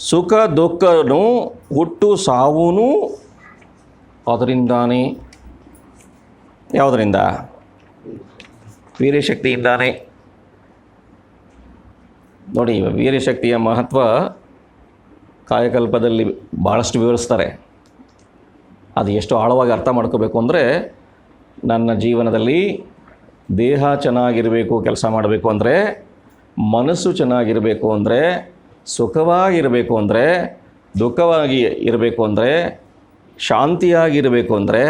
ಸುಖ ದುಃಖನೂ ಹುಟ್ಟು ಸಾವೂ ಅದರಿಂದಾನೇ. ಯಾವುದರಿಂದ? ವೀರ್ಯಶಕ್ತಿಯಿಂದಾನೇ. ನೋಡಿ, ವೀರ್ಯಶಕ್ತಿಯ ಮಹತ್ವ ಕಾಯಕಲ್ಪದಲ್ಲಿ ಭಾಳಷ್ಟು ವಿವರಿಸ್ತಾರೆ. ಅದು ಎಷ್ಟು ಆಳವಾಗಿ ಅರ್ಥ ಮಾಡ್ಕೋಬೇಕು ಅಂದರೆ, ನನ್ನ ಜೀವನದಲ್ಲಿ ದೇಹ ಚೆನ್ನಾಗಿರಬೇಕು, ಕೆಲಸ ಮಾಡಬೇಕು ಅಂದರೆ, ಮನಸ್ಸು ಚೆನ್ನಾಗಿರಬೇಕು ಅಂದರೆ, ಸುಖವಾಗಿರಬೇಕು ಅಂದರೆ, ದುಃಖವಾಗಿ ಇರಬೇಕು ಅಂದರೆ, ಶಾಂತಿಯಾಗಿರಬೇಕು ಅಂದರೆ,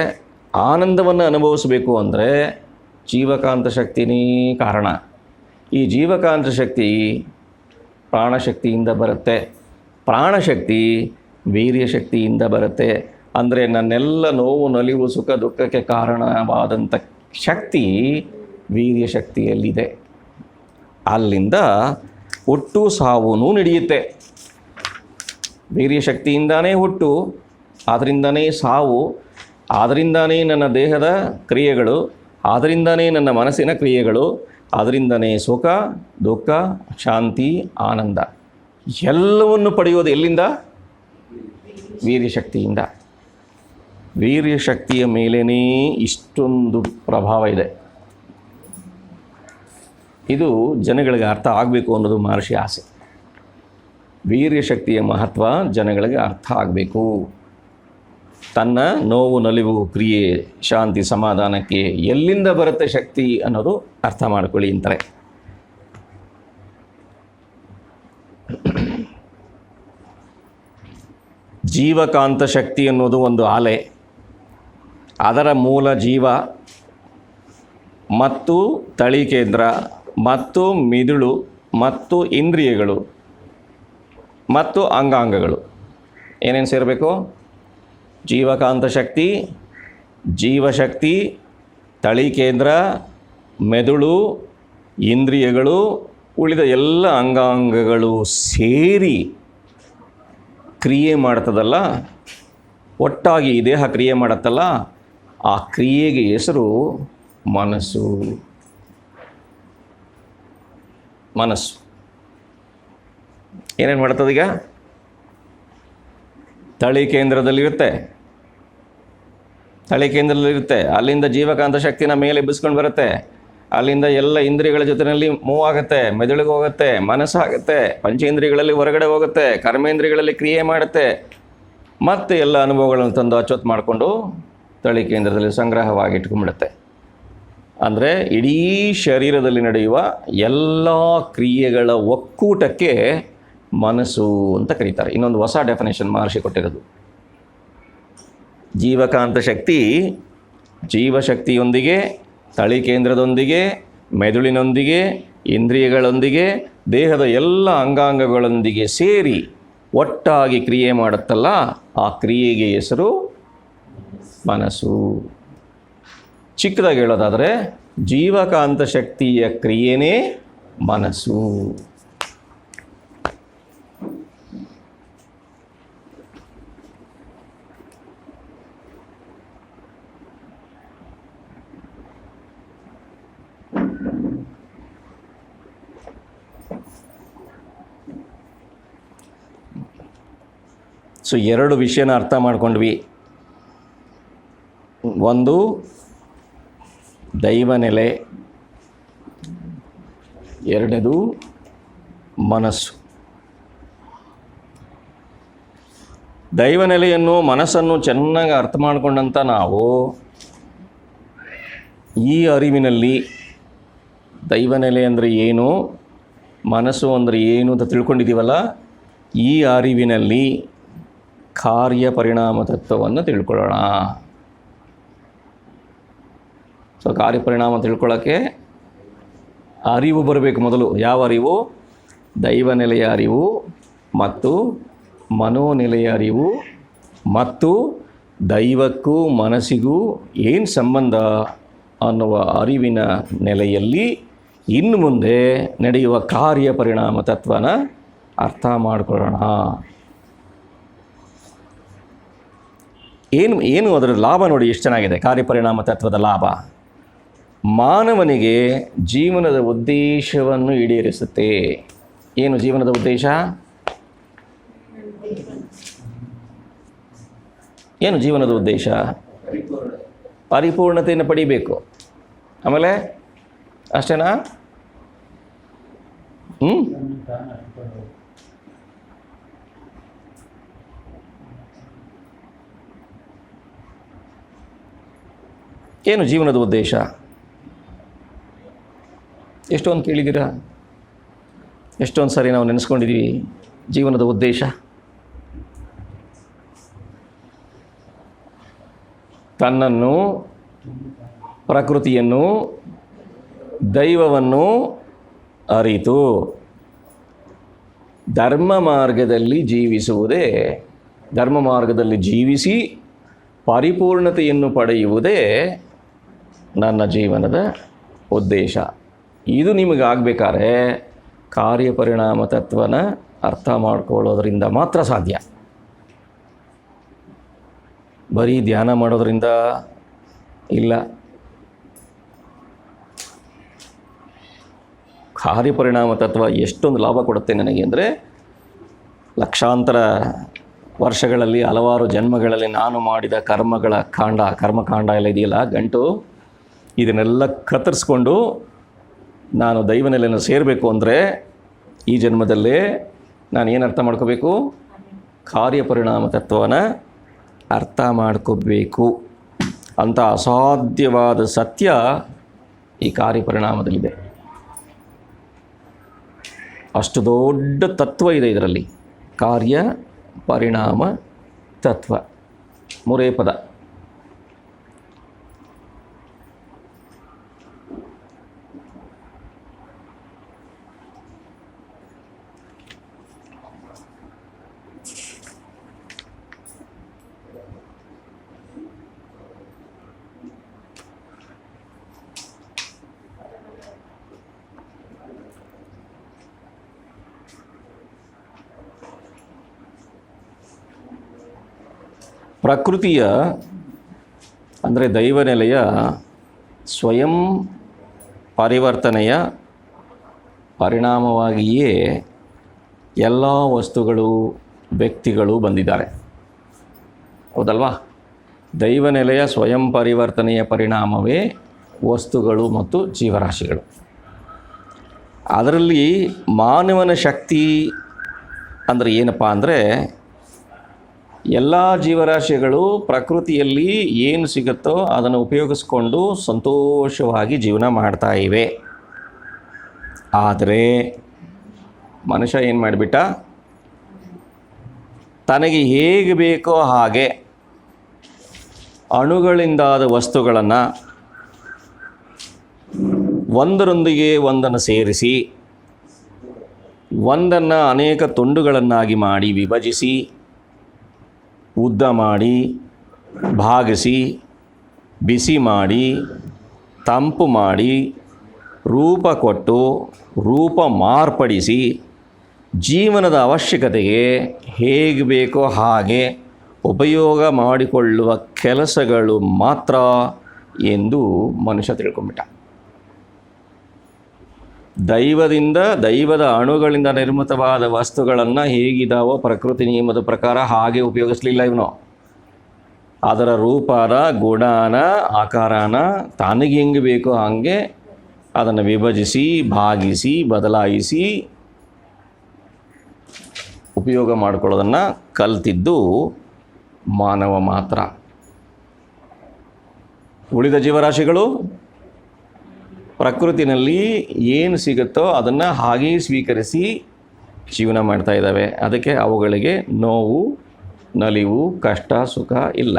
ಆನಂದವನ್ನು ಅನುಭವಿಸಬೇಕು ಅಂದರೆ ಜೀವಕಾಂತ ಶಕ್ತಿನೇ ಕಾರಣ. ಈ ಜೀವಕಾಂತ ಶಕ್ತಿ ಪ್ರಾಣಶಕ್ತಿಯಿಂದ ಬರುತ್ತೆ, ಪ್ರಾಣಶಕ್ತಿ ವೀರ್ಯಶಕ್ತಿಯಿಂದ ಬರುತ್ತೆ. ಅಂದರೆ ನನ್ನೆಲ್ಲ ನೋವು, ನಲಿವು, ಸುಖ, ದುಃಖಕ್ಕೆ ಕಾರಣವಾದಂಥ ಶಕ್ತಿ ವೀರ್ಯಶಕ್ತಿಯಲ್ಲಿದೆ. ಅಲ್ಲಿಂದ ಹುಟ್ಟು ಸಾವು ನಡೆಯುತ್ತೆ. ವೀರ್ಯಶಕ್ತಿಯಿಂದನೇ ಹುಟ್ಟು, ಅದರಿಂದನೇ ಸಾವು, ಅದರಿಂದನೇ ನನ್ನ ದೇಹದ ಕ್ರಿಯೆಗಳು, ಅದರಿಂದನೇ ನನ್ನ ಮನಸ್ಸಿನ ಕ್ರಿಯೆಗಳು, ಅದರಿಂದನೇ ಸುಖ, ದುಃಖ, ಶಾಂತಿ, ಆನಂದ ಎಲ್ಲವನ್ನು ಪಡೆಯೋದು ಎಲ್ಲಿಂದ? ವೀರ್ಯಶಕ್ತಿಯಿಂದ. ವೀರ್ಯಶಕ್ತಿಯ ಮೇಲೇ ಇಷ್ಟೊಂದು ಪ್ರಭಾವ ಇದೆ. ಇದು ಜನಗಳಿಗೆ ಅರ್ಥ ಆಗಬೇಕು ಅನ್ನೋದು ಮಹರ್ಷಿ ಆಸೆ. ವೀರ್ಯಶಕ್ತಿಯ ಮಹತ್ವ ಜನಗಳಿಗೆ ಅರ್ಥ ಆಗಬೇಕು. ತನ್ನ ನೋವು, ನಲಿವು, ಕ್ರಿಯೆ, ಶಾಂತಿ, ಸಮಾಧಾನಕ್ಕೆ ಎಲ್ಲಿಂದ ಬರುತ್ತೆ ಶಕ್ತಿ ಅನ್ನೋದು ಅರ್ಥ ಮಾಡ್ಕೊಳ್ಳಿ ಅಂತಾರೆ. ಜೀವಕಾಂತ ಶಕ್ತಿ ಅನ್ನೋದು ಒಂದು ಆಲೆ. ಅದರ ಮೂಲ ಜೀವ ಮತ್ತು ತಳಿಕೇಂದ್ರ ಮತ್ತು ಮಿದುಳು ಮತ್ತು ಇಂದ್ರಿಯಗಳು ಮತ್ತು ಅಂಗಾಂಗಗಳು ಏನೇನು ಸೇರಬೇಕು? ಜೀವಕಾಂತ ಶಕ್ತಿ, ಜೀವಶಕ್ತಿ, ತಳಿಕೇಂದ್ರ, ಮೆದುಳು, ಇಂದ್ರಿಯಗಳು, ಉಳಿದ ಎಲ್ಲ ಅಂಗಾಂಗಗಳು ಸೇರಿ ಕ್ರಿಯೆ ಮಾಡ್ತದಲ್ಲ, ಒಟ್ಟಾಗಿ ಈ ದೇಹ ಕ್ರಿಯೆ ಮಾಡುತ್ತಲ್ಲ, ಆ ಕ್ರಿಯೆಗೆ ಹೆಸರು ಮನಸ್ಸು. ಮನಸ್ಸು ಏನೇನು ಮಾಡ್ತದೀಗ? ತಳಿಕೇಂದ್ರದಲ್ಲಿರುತ್ತೆ, ಅಲ್ಲಿಂದ ಜೀವಕಾಂತ ಶಕ್ತಿನ ಮೇಲೆ ಎಬ್ಬಿಸ್ಕೊಂಡು ಬರುತ್ತೆ, ಅಲ್ಲಿಂದ ಎಲ್ಲ ಇಂದ್ರಿಯಗಳ ಜೊತೆಯಲ್ಲಿ ಮೂವ್ ಆಗುತ್ತೆ, ಮೆದುಳಿಗೆ ಹೋಗುತ್ತೆ, ಮನಸ್ಸಾಗುತ್ತೆ, ಪಂಚೇಂದ್ರಿಯಗಳಲ್ಲಿ ಹೊರಗಡೆ ಹೋಗುತ್ತೆ, ಕರ್ಮೇಂದ್ರಿಯಗಳಲ್ಲಿ ಕ್ರಿಯೆ ಮಾಡುತ್ತೆ, ಮತ್ತು ಎಲ್ಲ ಅನುಭವಗಳನ್ನು ತಂದು ಅಚ್ಚೊತ್ತು ಮಾಡಿಕೊಂಡು ತಳಿಕೇಂದ್ರದಲ್ಲಿ ಸಂಗ್ರಹವಾಗಿ ಇಟ್ಕೊಂಡ್ಬಿಡುತ್ತೆ. ಅಂದರೆ ಇಡೀ ಶರೀರದಲ್ಲಿ ನಡೆಯುವ ಎಲ್ಲ ಕ್ರಿಯೆಗಳ ಒಕ್ಕೂಟಕ್ಕೆ ಮನಸ್ಸು ಅಂತ ಕರೀತಾರೆ. ಇನ್ನೊಂದು ಹೊಸ ಡೆಫಿನೇಷನ್ ಮಹರ್ಷಿ ಕೊಟ್ಟಿರೋದು. ಜೀವಕಾಂತ ಶಕ್ತಿ ಜೀವಶಕ್ತಿಯೊಂದಿಗೆ, ತಳಿಕೇಂದ್ರದೊಂದಿಗೆ, ಮೆದುಳಿನೊಂದಿಗೆ, ಇಂದ್ರಿಯಗಳೊಂದಿಗೆ, ದೇಹದ ಎಲ್ಲ ಅಂಗಾಂಗಗಳೊಂದಿಗೆ ಸೇರಿ ಒಟ್ಟಾಗಿ ಕ್ರಿಯೆ ಮಾಡುತ್ತಲ್ಲ, ಆ ಕ್ರಿಯೆಗೆ ಹೆಸರು ಮನಸ್ಸು. ಚಿಕ್ಕದಾಗಿ ಹೇಳೋದಾದರೆ ಜೀವಕಾಂತ ಶಕ್ತಿಯ ಕ್ರಿಯೆನೇ ಮನಸ್ಸು. ಸೊ ಎರಡು ವಿಷಯನ ಅರ್ಥ ಮಾಡ್ಕೊಂಡ್ವಿ. ಒಂದು ದೈವನೆಲೆ, ಎರಡನೇದು ಮನಸ್ಸು. ದೈವನೆಲೆಯನ್ನು, ಮನಸ್ಸನ್ನು ಚೆನ್ನಾಗಿ ಅರ್ಥ ಮಾಡಿಕೊಂಡಂಥ ನಾವು ಈ ಅರಿವಿನಲ್ಲಿ ದೈವನೆಲೆ ಅಂದರೆ ಏನು, ಮನಸ್ಸು ಅಂದರೆ ಏನು ಅಂತ ತಿಳ್ಕೊಂಡಿದ್ದೀವಲ್ಲ, ಈ ಅರಿವಿನಲ್ಲಿ ಕಾರ್ಯಪರಿಣಾಮ ತತ್ವವನ್ನು ತಿಳ್ಕೊಳ್ಳೋಣ. ಸೊ ಕಾರ್ಯಪರಿಣಾಮ ತಿಳ್ಕೊಳ್ಳೋಕ್ಕೆ ಅರಿವು ಬರಬೇಕು ಮೊದಲು. ಯಾವ ಅರಿವು? ದೈವನೆಲೆಯ ಅರಿವು ಮತ್ತು ಮನೋನೆಲೆಯ ಅರಿವು ಮತ್ತು ದೈವಕ್ಕೂ ಮನಸ್ಸಿಗೂ ಏನು ಸಂಬಂಧ ಅನ್ನುವ ಅರಿವಿನ ನೆಲೆಯಲ್ಲಿ ಇನ್ನು ಮುಂದೆ ನಡೆಯುವ ಕಾರ್ಯಪರಿಣಾಮ ತತ್ವನ ಅರ್ಥ ಮಾಡಿಕೊಳ್ಳೋಣ. ಏನು ಅದರ ಲಾಭ ನೋಡಿ, ಎಷ್ಟು ಚೆನ್ನಾಗಿದೆ ಕಾರ್ಯಪರಿಣಾಮ ತತ್ವದ ಲಾಭ. ಮಾನವನಿಗೆ ಜೀವನದ ಉದ್ದೇಶವನ್ನು ಈಡೇರಿಸುತ್ತೆ. ಏನು ಜೀವನದ ಉದ್ದೇಶ? ಏನು ಜೀವನದ ಉದ್ದೇಶ? ಪರಿಪೂರ್ಣತೆಯನ್ನು ಪಡಿಬೇಕು. ಆಮೇಲೆ ಅಷ್ಟೇನಾ? ಹ್ಞೂ ಏನು ಜೀವನದ ಉದ್ದೇಶ? ಎಷ್ಟೊಂದು ಕೇಳಿದ್ದೀರಾ? ಎಷ್ಟೊಂದು ಸಾರಿ ನಾವು ನೆನೆಸ್ಕೊಂಡಿದ್ದೀವಿ ಜೀವನದ ಉದ್ದೇಶ? ತನ್ನನ್ನು, ಪ್ರಕೃತಿಯನ್ನು, ದೈವವನ್ನು ಅರಿತು ಧರ್ಮ ಮಾರ್ಗದಲ್ಲಿ ಜೀವಿಸುವುದೇ, ಧರ್ಮ ಮಾರ್ಗದಲ್ಲಿ ಜೀವಿಸಿ ಪರಿಪೂರ್ಣತೆಯನ್ನು ಪಡೆಯುವುದೇ ನನ್ನ ಜೀವನದ ಉದ್ದೇಶ. ಇದು ನಿಮಗಾಗಬೇಕಾದ್ರೆ ಕಾರ್ಯಪರಿಣಾಮ ತತ್ವನ ಅರ್ಥ ಮಾಡ್ಕೊಳ್ಳೋದ್ರಿಂದ ಮಾತ್ರ ಸಾಧ್ಯ. ಬರೀ ಧ್ಯಾನ ಮಾಡೋದ್ರಿಂದ ಇಲ್ಲ. ಕಾರ್ಯಪರಿಣಾಮ ತತ್ವ ಎಷ್ಟೊಂದು ಲಾಭ ಕೊಡುತ್ತೆ ನನಗೆ ಅಂದರೆ, ಲಕ್ಷಾಂತರ ವರ್ಷಗಳಲ್ಲಿ, ಹಲವಾರು ಜನ್ಮಗಳಲ್ಲಿ ನಾನು ಮಾಡಿದ ಕರ್ಮಗಳ ಕರ್ಮಕಾಂಡ ಎಲ್ಲ ಇದೆಯಲ್ಲ, ಗಂಟು, ಇದನ್ನೆಲ್ಲ ಕತ್ತರಿಸ್ಕೊಂಡು ನಾನು ದೈವನೆಲೆಯನ್ನು ಸೇರಬೇಕು ಅಂದರೆ ಈ ಜನ್ಮದಲ್ಲೇ ನಾನು ಏನು ಅರ್ಥ ಮಾಡ್ಕೋಬೇಕು? ಕಾರ್ಯಪರಿಣಾಮ ತತ್ವನ ಅರ್ಥ ಮಾಡ್ಕೋಬೇಕು. ಅಂಥ ಅಸಾಧ್ಯವಾದ ಸತ್ಯ ಈ ಕಾರ್ಯಪರಿಣಾಮದಲ್ಲಿದೆ. ಅಷ್ಟು ದೊಡ್ಡ ತತ್ವ ಇದೆ ಇದರಲ್ಲಿ. ಕಾರ್ಯ ಪರಿಣಾಮ ತತ್ವ, ಮೂರೇ ಪದ. ಪ್ರಕೃತಿಯ ಅಂದರೆ ದೈವನೆಲೆಯ ಸ್ವಯಂ ಪರಿವರ್ತನೆಯ ಪರಿಣಾಮವಾಗಿಯೇ ಎಲ್ಲ ವಸ್ತುಗಳು, ವ್ಯಕ್ತಿಗಳು ಬಂದಿದ್ದಾರೆ. ಹೌದಲ್ವಾ? ದೈವನೆಲೆಯ ಸ್ವಯಂ ಪರಿವರ್ತನೆಯ ಪರಿಣಾಮವೇ ವಸ್ತುಗಳು ಮತ್ತು ಜೀವರಾಶಿಗಳು. ಅದರಲ್ಲಿ ಮಾನವನ ಶಕ್ತಿ ಅಂದರೆ ಏನಪ್ಪ ಅಂದರೆ, ಎಲ್ಲ ಜೀವರಾಶಿಗಳು ಪ್ರಕೃತಿಯಲ್ಲಿ ಏನು ಸಿಗುತ್ತೋ ಅದನ್ನು ಉಪಯೋಗಿಸ್ಕೊಂಡು ಸಂತೋಷವಾಗಿ ಜೀವನ ಮಾಡ್ತಾ ಇವೆ. ಆದರೆ ಮನುಷ್ಯ ಏನು ಮಾಡಿಬಿಟ್ಟ? ತನಗೆ ಹೇಗೆ ಬೇಕೋ ಹಾಗೆ ಅಣುಗಳಿಂದಾದ ವಸ್ತುಗಳನ್ನು ಒಂದರೊಂದಿಗೆ ಒಂದನ್ನು ಸೇರಿಸಿ, ಒಂದನ್ನು ಅನೇಕ ತುಂಡುಗಳನ್ನಾಗಿ ಮಾಡಿ ವಿಭಜಿಸಿ, ಉದ್ದ ಮಾಡಿ, ಭಾಗಿಸಿ, ಬಿಸಿ ಮಾಡಿ, ತಂಪು ಮಾಡಿ, ರೂಪ ಕೊಟ್ಟು, ರೂಪ ಮಾರ್ಪಡಿಸಿ, ಜೀವನದ ಅವಶ್ಯಕತೆಗೆ ಹೇಗೆ ಬೇಕೋ ಹಾಗೆ ಉಪಯೋಗ ಮಾಡಿಕೊಳ್ಳುವ ಕೆಲಸಗಳು ಮಾತ್ರ ಎಂದು ಮನುಷ್ಯ ತಿಳ್ಕೊಂಬಿಟ್ಟ. ದೈವದ ಅಣುಗಳಿಂದ ನಿರ್ಮಿತವಾದ ವಸ್ತುಗಳನ್ನು ಹೇಗಿದ್ದಾವೋ ಪ್ರಕೃತಿ ನಿಯಮದ ಪ್ರಕಾರ ಹಾಗೆ ಉಪಯೋಗಿಸಲಿಲ್ಲ ಇವನು. ಅದರ ರೂಪನ, ಗುಣನ, ಆಕಾರನ ತನಗೆ ಹೆಂಗೆ ಬೇಕೋ ಹಾಗೆ ಅದನ್ನು ವಿಭಜಿಸಿ, ಭಾಗಿಸಿ, ಬದಲಾಯಿಸಿ ಉಪಯೋಗ ಮಾಡಿಕೊಳ್ಳೋದನ್ನು ಕಲ್ತಿದ್ದು ಮಾನವ ಮಾತ್ರ. ಉಳಿದ ಜೀವರಾಶಿಗಳು ಪ್ರಕೃತಿನಲ್ಲಿ ಏನು ಸಿಗುತ್ತೋ ಅದನ್ನು ಹಾಗೆಯೇ ಸ್ವೀಕರಿಸಿ ಜೀವನ ಮಾಡ್ತಾ ಇದ್ದಾವೆ. ಅದಕ್ಕೆ ಅವುಗಳಿಗೆ ನೋವು, ನಲಿವು, ಕಷ್ಟ, ಸುಖ ಇಲ್ಲ.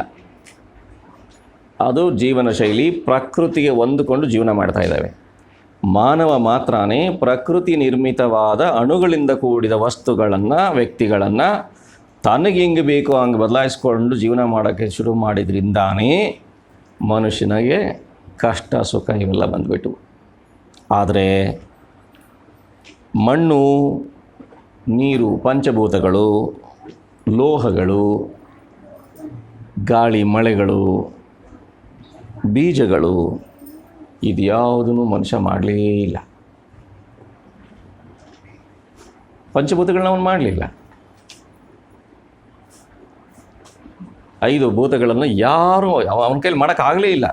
ಅದು ಜೀವನ ಶೈಲಿ. ಪ್ರಕೃತಿಗೆ ಹೊಂದಿಕೊಂಡು ಜೀವನ ಮಾಡ್ತಾ ಇದ್ದಾವೆ. ಮಾನವ ಮಾತ್ರನೇ ಪ್ರಕೃತಿ ನಿರ್ಮಿತವಾದ ಅಣುಗಳಿಂದ ಕೂಡಿದ ವಸ್ತುಗಳನ್ನು, ವ್ಯಕ್ತಿಗಳನ್ನು ತನಗೆ ಹೆಂಗೆ ಬೇಕೋ ಹಂಗೆ ಬದಲಾಯಿಸ್ಕೊಂಡು ಜೀವನ ಮಾಡೋಕ್ಕೆ ಶುರು ಮಾಡಿದ್ರಿಂದಾನೇ ಮನುಷ್ಯನಿಗೆ ಕಷ್ಟ, ಸುಖ ಇವೆಲ್ಲ ಬಂದುಬಿಟ್ಟು. ಆದರೆ ಮಣ್ಣು, ನೀರು, ಪಂಚಭೂತಗಳು, ಲೋಹಗಳು, ಗಾಳಿ, ಮಳೆಗಳು, ಬೀಜಗಳು ಇದ್ಯಾವುದೂ ಮನುಷ್ಯ ಮಾಡಲೇ ಇಲ್ಲ. ಪಂಚಭೂತಗಳನ್ನ ಅವನು ಮಾಡಲಿಲ್ಲ. 5 ಭೂತಗಳನ್ನು ಯಾರೂ ಅವನ ಕೈಲಿ ಮಾಡೋಕ್ಕಾಗಲೇ ಇಲ್ಲ.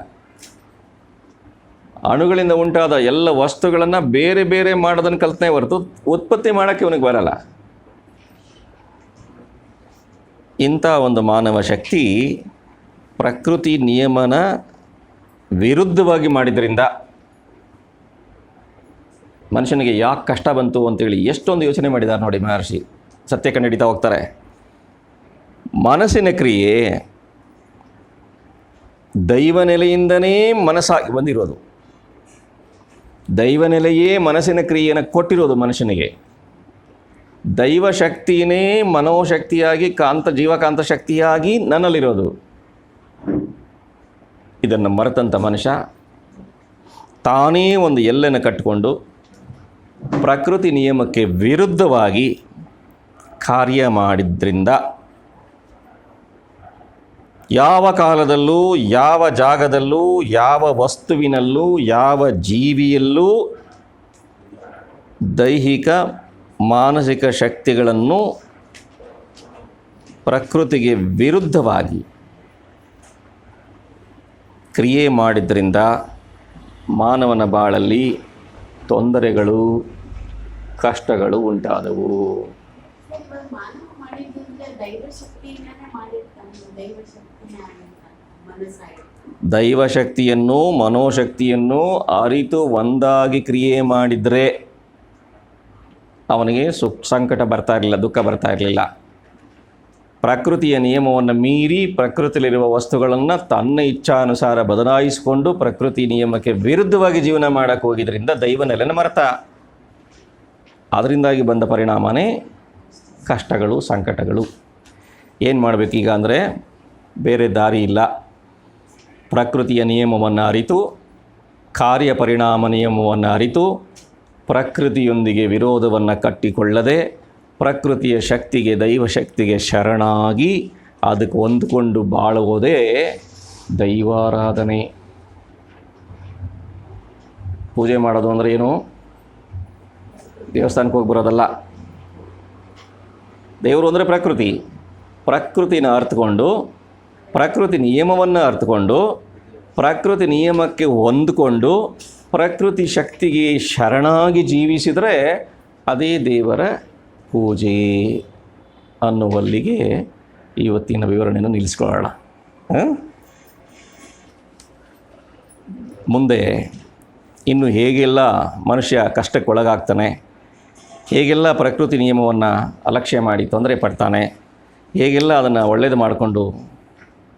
ಅಣುಗಳಿಂದ ಉಂಟಾದ ಎಲ್ಲ ವಸ್ತುಗಳನ್ನು ಬೇರೆ ಬೇರೆ ಮಾಡೋದನ್ನು ಕಲ್ತನೆ ಹೊರತು ಉತ್ಪತ್ತಿ ಮಾಡೋಕ್ಕೆ ಇವನಿಗೆ ಬರಲ್ಲ. ಇಂಥ ಒಂದು ಮಾನವ ಶಕ್ತಿ ಪ್ರಕೃತಿ ನಿಯಮನ ವಿರುದ್ಧವಾಗಿ ಮಾಡಿದ್ರಿಂದ ಮನುಷ್ಯನಿಗೆ ಯಾಕೆ ಕಷ್ಟ ಬಂತು ಅಂತೇಳಿ ಎಷ್ಟೊಂದು ಯೋಚನೆ ಮಾಡಿದ್ದಾರೆ ನೋಡಿ ಮಹರ್ಷಿ. ಸತ್ಯ ಕಂಡಿಡಿತಾ ಹೋಗ್ತಾರೆ. ಮನಸ್ಸಿನ ಕ್ರಿಯೆ ದೈವನೆಲೆಯಿಂದನೇ ಮನಸ್ಸಾಗಿ ಬಂದಿರೋದು. ದೈವನೆಲೆಯೇ ಮನಸ್ಸಿನ ಕ್ರಿಯೆಯನ್ನು ಕೊಟ್ಟಿರೋದು ಮನುಷ್ಯನಿಗೆ. ದೈವಶಕ್ತಿಯೇ ಮನೋಶಕ್ತಿಯಾಗಿ ಜೀವಕಾಂತ ಶಕ್ತಿಯಾಗಿ ನನ್ನಲ್ಲಿರೋದು. ಇದನ್ನು ಮರೆತಂಥ ಮನುಷ್ಯ ತಾನೇ ಒಂದು ಎಲ್ಲೆಯನ್ನು ಕಟ್ಟಿಕೊಂಡು ಪ್ರಕೃತಿ ನಿಯಮಕ್ಕೆ ವಿರುದ್ಧವಾಗಿ ಕಾರ್ಯ ಮಾಡಿದ್ರಿಂದ ಯಾವ ಕಾಲದಲ್ಲೂ, ಯಾವ ಜಾಗದಲ್ಲೂ, ಯಾವ ವಸ್ತುವಿನಲ್ಲೂ, ಯಾವ ಜೀವಿಯಲ್ಲೂ ದೈಹಿಕ ಮಾನಸಿಕ ಶಕ್ತಿಗಳನ್ನು ಪ್ರಕೃತಿಗೆ ವಿರುದ್ಧವಾಗಿ ಕ್ರಿಯೆ ಮಾಡಿದ್ರಿಂದ ಮಾನವನ ಬಾಳಲ್ಲಿ ತೊಂದರೆಗಳು, ಕಷ್ಟಗಳು ಉಂಟಾದವು. ದೈವಶಕ್ತಿಯನ್ನು ಮನೋಶಕ್ತಿಯನ್ನು ಅರಿತು ಒಂದಾಗಿ ಕ್ರಿಯೆ ಮಾಡಿದರೆ ಅವನಿಗೆ ಸಂಕಟ ಬರ್ತಾ ಇರಲಿಲ್ಲ, ದುಃಖ ಬರ್ತಾ ಇರಲಿಲ್ಲ. ಪ್ರಕೃತಿಯ ನಿಯಮವನ್ನು ಮೀರಿ ಪ್ರಕೃತಿಯಲ್ಲಿರುವ ವಸ್ತುಗಳನ್ನು ತನ್ನ ಇಚ್ಛಾನುಸಾರ ಬದಲಾಯಿಸಿಕೊಂಡು ಪ್ರಕೃತಿ ನಿಯಮಕ್ಕೆ ವಿರುದ್ಧವಾಗಿ ಜೀವನ ಮಾಡೋಕ್ಕೆ ಹೋಗಿದ್ದರಿಂದ ದೈವನೆಲೆನ ಮರೆತ. ಅದರಿಂದಾಗಿ ಬಂದ ಪರಿಣಾಮನೇ ಕಷ್ಟಗಳು, ಸಂಕಟಗಳು. ಏನು ಮಾಡಬೇಕೀಗ ಅಂದರೆ ಬೇರೆ ದಾರಿ ಇಲ್ಲ. ಪ್ರಕೃತಿಯ ನಿಯಮವನ್ನು ಅರಿತು, ಕಾರ್ಯ ಪರಿಣಾಮ ನಿಯಮವನ್ನು ಅರಿತು, ಪ್ರಕೃತಿಯೊಂದಿಗೆ ವಿರೋಧವನ್ನು ಕಟ್ಟಿಕೊಳ್ಳದೆ ಪ್ರಕೃತಿಯ ಶಕ್ತಿಗೆ, ದೈವಶಕ್ತಿಗೆ ಶರಣಾಗಿ ಅದಕ್ಕೆ ಹೊಂದಿಕೊಂಡು ಬಾಳುವುದೇ ದೈವಾರಾಧನೆ. ಪೂಜೆ ಮಾಡೋದು ಅಂದರೆ ಏನು? ದೇವಸ್ಥಾನಕ್ಕೆ ಹೋಗಿ ಬರೋದಲ್ಲ. ದೇವರು ಅಂದರೆ ಪ್ರಕೃತಿ. ಪ್ರಕೃತಿನ ಅರ್ಥಕೊಂಡು, ಪ್ರಕೃತಿ ನಿಯಮವನ್ನು ಅರ್ಥಕೊಂಡು, ಪ್ರಕೃತಿ ನಿಯಮಕ್ಕೆ ಹೊಂದಿಕೊಂಡು ಪ್ರಕೃತಿ ಶಕ್ತಿಗೆ ಶರಣಾಗಿ ಜೀವಿಸಿದರೆ ಅದೇ ದೇವರ ಪೂಜೆ ಅನ್ನುವಲ್ಲಿಗೆ ಇವತ್ತಿನ ವಿವರಣೆಯನ್ನು ನಿಲ್ಲಿಸ್ಕೊಳ್ಳೋಣ. ಮುಂದೆ ಇನ್ನು ಹೇಗೆಲ್ಲ ಮನುಷ್ಯ ಕಷ್ಟಕ್ಕೊಳಗಾಗ್ತಾನೆ, ಹೇಗೆಲ್ಲ ಪ್ರಕೃತಿ ನಿಯಮವನ್ನು ಅಲಕ್ಷ್ಯ ಮಾಡಿ ತೊಂದರೆ ಪಡ್ತಾನೆ, ಹೇಗೆಲ್ಲ ಅದನ್ನು ಒಳ್ಳೆಯದು ಮಾಡಿಕೊಂಡು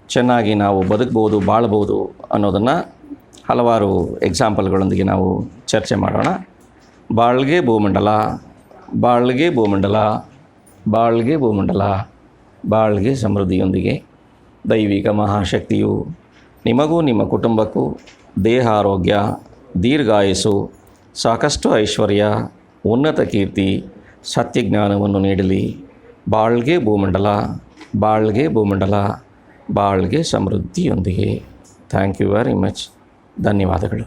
ಚೆನ್ನಾಗಿ ನಾವು ಬದುಕ್ಬೋದು, ಬಾಳ್ಬೋದು ಅನ್ನೋದನ್ನು ಹಲವಾರು ಎಕ್ಸಾಂಪಲ್ಗಳೊಂದಿಗೆ ನಾವು ಚರ್ಚೆ ಮಾಡೋಣ. ಬಾಳ್ಗೆ ಭೂಮಂಡಲ, ಬಾಳ್ಗೆ ಭೂಮಂಡಲ, ಬಾಳ್ಗೆ ಭೂಮಂಡಲ, ಬಾಳ್ಗೆ ಸಮೃದ್ಧಿಯೊಂದಿಗೆ ದೈವಿಕ ಮಹಾಶಕ್ತಿಯು ನಿಮಗೂ ನಿಮ್ಮ ಕುಟುಂಬಕ್ಕೂ ದೇಹ ಆರೋಗ್ಯ, ದೀರ್ಘಾಯಸ್ಸು, ಸಾಕಷ್ಟು ಐಶ್ವರ್ಯ, ಉನ್ನತ ಕೀರ್ತಿ, ಸತ್ಯಜ್ಞಾನವನ್ನು ನೀಡಲಿ. ಬಾಳ್ಗೆ ಭೂಮಂಡಲ, ಬಾಳ್ಗೆ ಭೂಮಂಡಲ, ಬಾಳ್ಗೆ ಸಮೃದ್ಧಿಯೊಂದಿಗೆ. Thank you very much. ಧನ್ಯವಾದಗಳು.